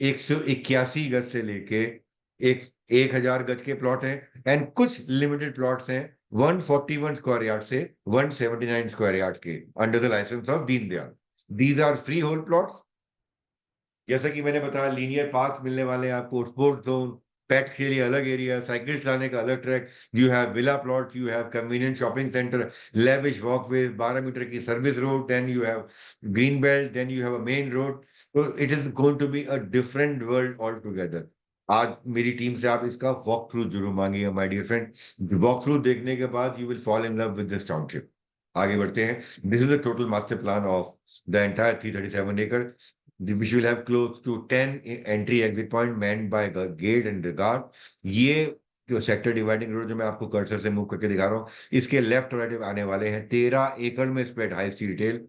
181 गज से लेके एक 1000 गज के प्लॉट हैं, एंड कुछ लिमिटेड प्लॉट्स हैं 141 स्क्वायर यार्ड से 179 स्क्वायर यार्ड के, under the licence of Deendayal. These are free hold plots. जैसा कि मैंने बताया, लीनियर पार्क मिलने वाले हैं आपको, स्पोर्ट्स जोन, पेट के लिए अलग एरिया, साइकिल्स लाने का अलग track, you have villa plot, you have convenient shopping centre, lavish walkways, 12 metre की service road, then you have green belt, then you have a main road. तो it is going to be a different world all together. आज मेरी team से आप इसका walk through जरूर मांगिए my dear friend. Walk through देखने के बाद you will fall in love with this township. आगे बढ़ते हैं। This is the total master plan of the entire 337 एकड़, which will have close to 10 entry exit point manned by gate and the guard। ये जो sector dividing road जो मैं आपको cursor से मूव करके दिखा रहा हूँ, इसके लेफ्ट राइट आने वाले हैं 13 एकड़ में spread high street retail.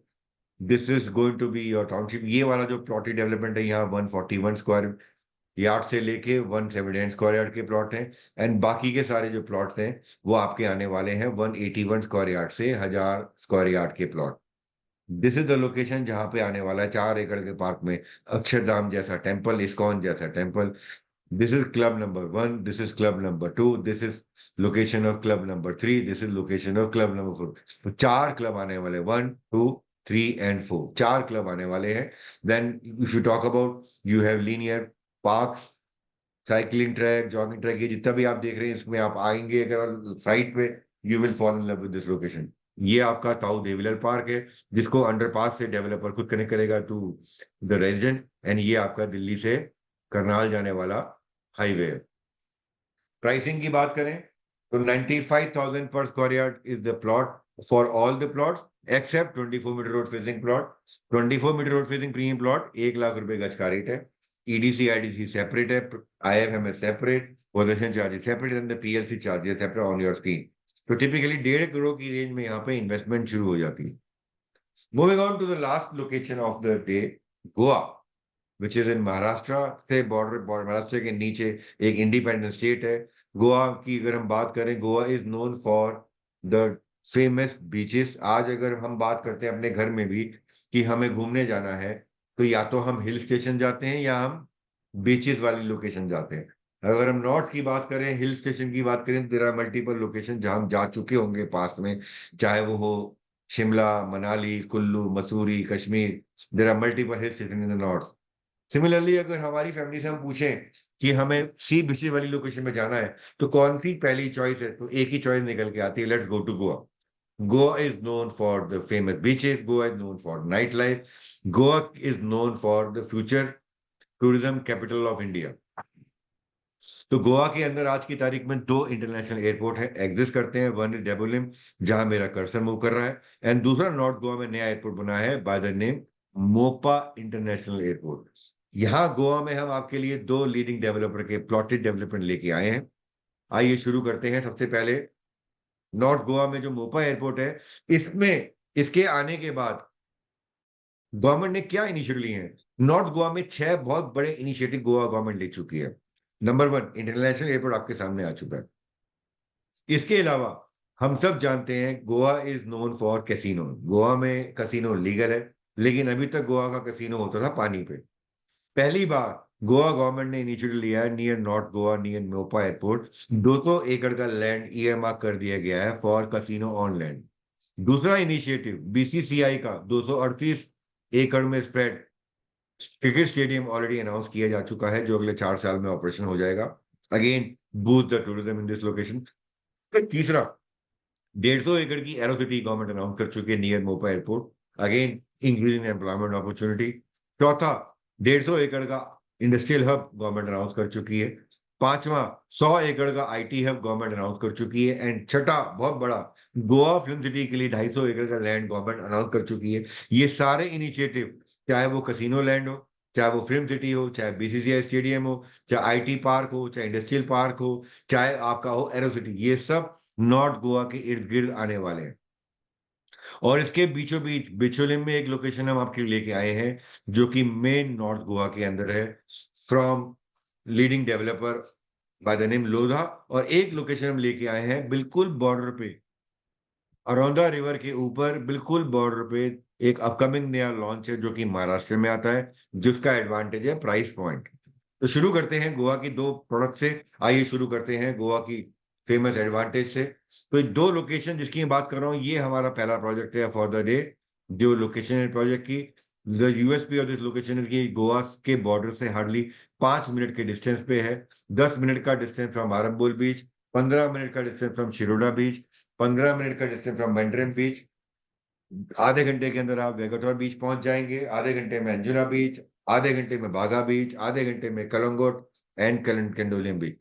This is going to be your township. ये वाला जो प्लॉटेड डेवलपमेंट है, यहाँ 141 स्क्वायर यार्ड से लेके 179 स्क्वायर यार्ड के प्लॉट हैं, एंड बाकी के सारे जो प्लॉट्स हैं वो आपके आने वाले हैं 181 स्क्वायर यार्ड से 1000 स्क्वायर यार्ड के plot. This is the location जहां पे आने वाला है 4 एकड़ के पार्क में अक्षरधाम जैसा टेम्पल, इस्कॉन जैसा temple. This is club number 1, this is club number 2, this is location of club number 3, this is location of club number 4। तो 4 क्लब आने वाले, 1 2 3 एंड 4, 4 क्लब आने वाले हैं। Then if you talk about, you have linear park, cycling track, jogging track, ये जितना भी आप देख रहे हैं, इसमें आप आएंगे अगर साइट पे, you will fall in love with this location. ये आपका ताऊ देवीलाल पार्क है, जिसको अंडरपास से डेवलपर खुद कनेक्ट करेगा टू द रेजिडेंट, एंड ये आपका दिल्ली से करनाल जाने वाला हाईवे है। प्राइसिंग की बात करें तो 95,000 पर square yard is the plot for all the plot except 24 metre road facing plot. 24 metre road facing premium plot 1 lakh रुपए गज का रेट है। ईडीसी आईडीसी सेपरेट है, IFMS separate, possession charges separate, and the PLC charges separate on your screen. तो typically 1.5 crore की range में यहाँ पे इन्वेस्टमेंट शुरू हो जाती है। Moving on to the last location of the day, Goa, which is in Maharashtra से बॉर्डर, महाराष्ट्र के नीचे एक इंडिपेंडेंट स्टेट है। गोवा की अगर हम बात करें, Goa is known for the famous beaches. आज अगर हम बात करते हैं अपने घर में भी कि हमें घूमने जाना है, तो या तो हम हिल स्टेशन जाते हैं या हम बीचेस वाली लोकेशन जाते हैं। अगर हम नॉर्थ की बात करें, हिल स्टेशन की बात करें, देयर आर मल्टीपल लोकेशन जहां हम जा चुके होंगे पास्ट में, चाहे वो हो Shimla, Manali, Kullu, Mussoorie, Kashmir. There are multiple hill station in the north. Similarly अगर हमारी फैमिली से हम पूछें कि हमें सी बीचेस वाली लोकेशन में जाना है, तो कौन सी पहली चॉइस है, तो एक ही चॉइस निकल के आती है, let's go to Goa. Goa is known for the famous beaches, Goa is known for night life, Goa is known for the future tourism capital of India. तो गोवा के अंदर आज की तारीख में 2 इंटरनेशनल एयरपोर्ट है, एग्जिस्ट करते हैं। वन इज डेबोलिम, जहां मेरा कर्सर मूव कर रहा है, एंड दूसरा नॉर्थ गोवा में नया एयरपोर्ट बना है bye the name Mopa international airport. यहाँ गोवा में हम आपके लिए 2 लीडिंग डेवलपर के प्लॉटेड डेवलपमेंट लेके आए हैं। आइए शुरू करते हैं। सबसे पहले नॉर्थ गोवा में जो मोपा एयरपोर्ट है, इसमें इसके आने के बाद गवर्नमेंट ने क्या इनिशिएटिव लिए हैं। नॉर्थ गोवा में 6 बहुत बड़े इनिशिएटिव गोवा गवर्नमेंट ले चुकी है। नंबर 1, इंटरनेशनल एयरपोर्ट आपके सामने आ चुका है। इसके अलावा हम सब जानते हैं Goa is known for casino. Goa में कैसीनो लीगल है, लेकिन अभी तक गोवा का कैसीनो होता था पानी पे। पहली बार गोवा गवर्नमेंट ने इनिशिएटिव लिया है, near north Goa, near Mopa airport 200 एकड़ का लैंड ईएमआर कर दिया गया है फॉर कैसीनो ऑन लैंड। दूसरा इनिशिएटिव बीसीसीआई का 238 एकड़ में spread cricket stadium already announce किया जा चुका है, जो अगले 4 साल में ऑपरेशन हो जाएगा। Again boost the tourism in this location. तीसरा 150 एकड़ की एरोसिटी गवर्नमेंट अनाउंस कर चुकी है near Mopa airport. Again increasing employment opportunity. चौथा, 150 एकड़ का इंडस्ट्रियल हब गवर्नमेंट अनाउंस कर चुकी है। पांचवा, 100 एकड़ का आईटी हब गवर्नमेंट अनाउंस कर चुकी है। एंड छठा बहुत बड़ा, गोवा फिल्म सिटी के लिए 250 एकड़ का लैंड गवर्नमेंट अनाउंस कर चुकी है। ये सारे इनिशिएटिव, चाहे वो कसिनो लैंड हो, चाहे वो फिल्म सिटी हो, चाहे बीसीसीआई स्टेडियम हो, चाहे आईटी पार्क हो, चाहे इंडस्ट्रियल पार्क हो, चाहे आपका हो एरो सिटी, ये सब नॉर्थ गोवा के इर्द गिर्द आने वाले हैं। और इसके बीचों बीच बिचोलिम में एक लोकेशन हम आपके लिए लेके आए हैं, जो कि मेन नॉर्थ गोवा के अंदर है, from leading developer bye the name Lodha. और एक लोकेशन हम लेके आए हैं बिल्कुल बॉर्डर पे, अरौंदा रिवर के ऊपर बिल्कुल बॉर्डर पे, एक अपकमिंग नया लॉन्च है जो कि महाराष्ट्र में आता है, जिसका एडवांटेज है प्राइस पॉइंट। तो शुरू करते हैं गोवा की दो प्रोडक्ट से। आइए शुरू करते हैं गोवा की फेमस एडवांटेज से। तो ये दो लोकेशन जिसकी मैं बात कर रहा हूँ, ये हमारा पहला प्रोजेक्ट है फॉर द डे। जो लोकेशन है प्रोजेक्ट की, the USP of this location है कि गोवा के बॉर्डर से हार्डली 5 मिनट के डिस्टेंस पे है। 10 मिनट का distance from Arambol beach, 15 minute का distance from Shiroda beach, 15 minute का डिस्टेंस फ्रॉम मैंड्रेन बीच। आधे घंटे के अंदर आप वेगेटोर बीच पहुंच जाएंगे, आधे घंटे में अंजुना बीच, आधे घंटे में बागा बीच, आधे घंटे में कलंगोट एंड केंडोलियम बीच।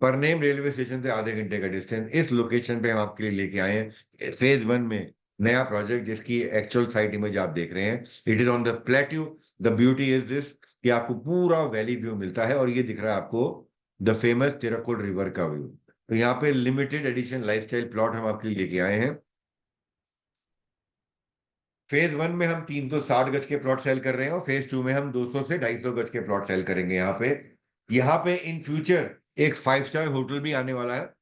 परनेम रेलवे स्टेशन से आधे घंटे का डिस्टेंस। इस लोकेशन पे हम आपके लिए लेके आए हैं फेज 1 में नया प्रोजेक्ट, जिसकी एक्चुअल साइट इमेज आप देख रहे हैं। It is on the plateau. The beauty is this कि आपको पूरा वैली व्यू मिलता है, और ये दिख रहा है आपको द फेमस तिरकुल रिवर का व्यू। तो यहाँ पे लिमिटेड एडिशन लाइफस्टाइल प्लॉट हम आपके लिए लेके आए हैं। फेज 1 में हम 360 गज के प्लॉट सेल कर रहे हैं, और फेज 2 में हम 200 से 250 गज के प्लॉट सेल करेंगे। यहाँ पे इन फ्यूचर एक 5 स्टार होटल भी आने वाला है।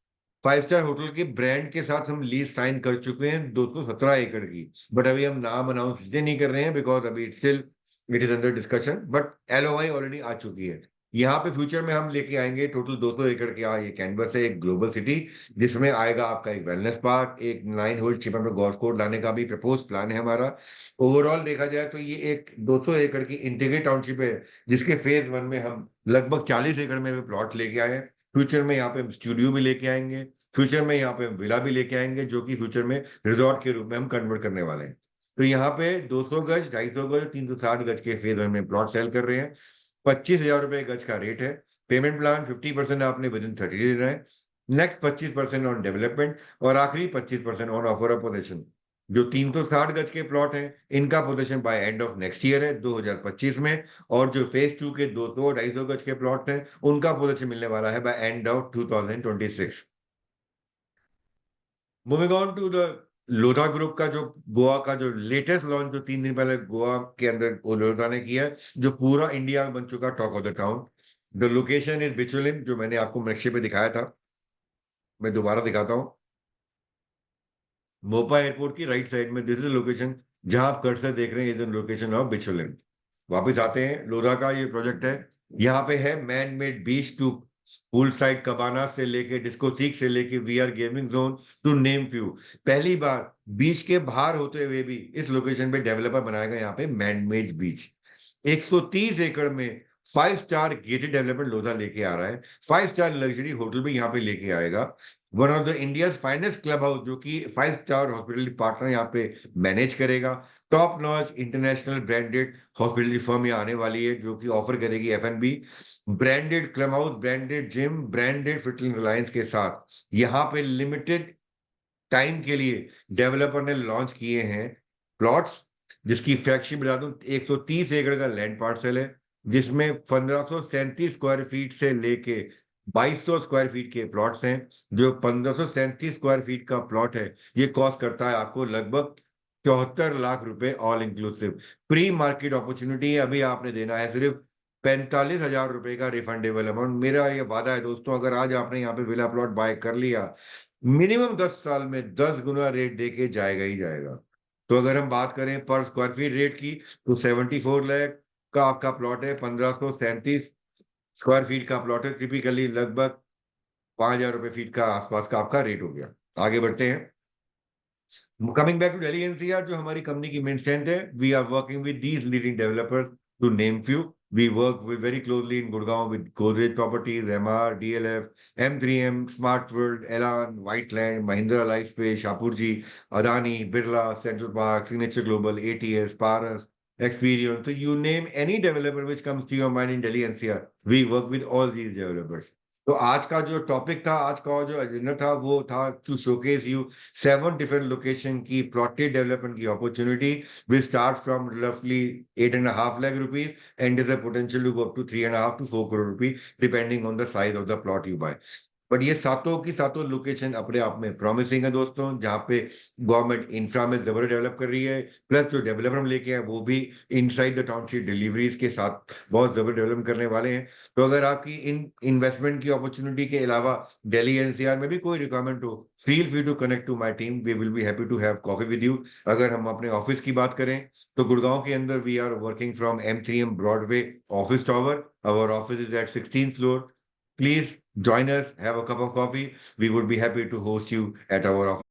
5 स्टार होटल के ब्रांड के साथ हम लीज साइन कर चुके हैं 217 एकड़ की। बट अभी हम नाम अनाउंस इसलिए नहीं कर रहे हैं बिकॉज अभी it is under discussion, but LOI already आ चुकी है। यहाँ पे फ्यूचर में हम लेके आएंगे टोटल 200 एकड़ का ये कैनवस है, एक ग्लोबल सिटी, जिसमें आएगा आपका एक वेलनेस पार्क, एक 9 होल चिपन में गोल्फ कोर्स लाने का भी प्रपोज प्लान है हमारा। ओवरऑल देखा जाए तो ये एक 200 एकड़ की इंटीग्रेटेड टाउनशिप है, जिसके फेज 1 में हम लगभग 40 एकड़ में भी प्लॉट लेके आए हैं। फ्यूचर में यहाँ पे स्टूडियो भी लेके आएंगे, फ्यूचर में यहाँ पे विला भी लेके आएंगे, जो कि फ्यूचर में रिजॉर्ट के रूप में हम कन्वर्ट करने वाले हैं। तो यहाँ पे 200 गज, 250 गज, 360 गज के फेज 1 में प्लॉट सेल कर रहे हैं। 25,000 रुपए गज का रेट है। पेमेंट प्लान 50% आपने विद इन 30 देना है। नेक्स्ट 25% ऑन डेवलपमेंट, और आखिरी 25% ऑन ऑफर ऑफ पोजेशन। जो 360 गज के प्लॉट हैं, इनका possession by end of next year है 2025 में। और जो फेज 2 के 200 250 गज के प्लॉट हैं, उनका पोजेशन मिलने वाला है by end of 2026। Moving on to the Lodha group का, जो गोवा का जो लेटेस्ट लॉन्च जो 3 दिन पहले गोवा के अंदर लोधा ने किया है, जो पूरा इंडिया में बन चुका talk of the town. The location is Bicholim, जो मैंने आपको नक्शे पे दिखाया था। मैं दोबारा दिखाता हूँ। मोपा एयरपोर्ट की राइट साइड में दिस इज लोकेशन, जहां आप कर्सर देख रहे हैं, इज लोकेशन ऑफ बिचुलिम। वापस आते हैं, लोधा का ये प्रोजेक्ट है। यहाँ पे है man made beach to pool side cabana से लेके डिस्कोथीक से लेके VR gaming zone to name few. पहली बार बीच के बाहर होते हुए भी इस लोकेशन पे डेवलपर बनाएगा यहाँ पे मैन मेड बीच। 130 एकड़ में 5 स्टार गेटेड डेवलपमेंट लोधा लेके आ रहा है। 5 स्टार लग्जरी होटल भी यहाँ पे लेके आएगा। One of the India finest club house, जो कि 5 स्टार हॉस्पिटलिटी पार्टनर यहाँ पे मैनेज करेगा। Top notch international branded hospitality firm यहाँ आने वाली है, जो कि ऑफर करेगी एफएनबी, branded club house, branded gym, branded fitness alliance के साथ। यहाँ पे लिमिटेड टाइम के लिए डेवलपर ने लॉन्च किए हैं प्लॉट्स, जिसकी फ्लैगशिप बता दूं 130 एकड़ का लैंड पार्सल है, जिसमें 1537 स्क्वायर फीट से लेके 2200 स्क्वायर फीट के प्लॉट्स हैं। जो 1537 स्क्वायर फीट का प्लॉट है, ये कॉस्ट करता है आपको लगभग 74 लाख रुपए all inclusive. Pre market opportunity है, अभी आपने देना है सिर्फ 45,000 रुपए का रिफंडेबल अमाउंट। मेरा ये वादा है दोस्तों, अगर आज आपने यहाँ पे विला प्लॉट बाय कर लिया, मिनिमम 10 साल में 10 गुना रेट देके जाएगा ही जाएगा। तो अगर हम बात करें पर स्क्वायर फीट रेट की, तो 74 लाख का आपका प्लॉट है, 1537 स्क्वायर फीट का प्लॉट है, टिपिकली लगभग 5,000 रुपए फीट का आसपास का आपका रेट हो गया। आगे बढ़ते हैं। Coming back to Delhi NCR, जो हमारी कंपनी की मेन स्ट्रेंथ है, we are working with these leading developers to name few. We work with very closely in Gurgaon with Godrej Properties, MR, DLF, M3M, Smart World, Elan, Whiteland, Mahindra Lifespace, Shapurji, Adani, Birla, Central Park, Signature Global, ATS, Paras, Experience. So you name any developer which comes to your mind in Delhi NCR, we work with all these developers. तो आज का जो topic था, आज का जो agenda था, वो था to showcase you 7 different location की प्लॉटेड डेवलपमेंट की opportunity. We start from roughly 8.5 lakh rupees and there's a potential to go up to 3.5 to 4 crore rupees depending on the size of the plot you buy. But ये सातों की सातों location अपने आप में promising है दोस्तों, जहाँ पे गवर्नमेंट इंफ्रा में जबर डेवलप कर रही है, प्लस जो डेवलपर हम लेके आए वो भी इनसाइड द टाउनशिप डिलीवरीज के साथ बहुत जबर डेवलप करने वाले हैं. तो अगर आपकी इन इन्वेस्टमेंट की अपॉर्चुनिटी के अलावा दिल्ली एनसीआर में भी कोई रिक्वायरमेंट हो, feel free to connect to my team. We will be happy to have coffee with you. अगर हम अपने ऑफिस की बात करें तो गुड़गांव के अंदर we are working from M3M Broadway office tower. Our office is at 16th floor. Please join us, have a cup of coffee. We would be happy to host you at our office.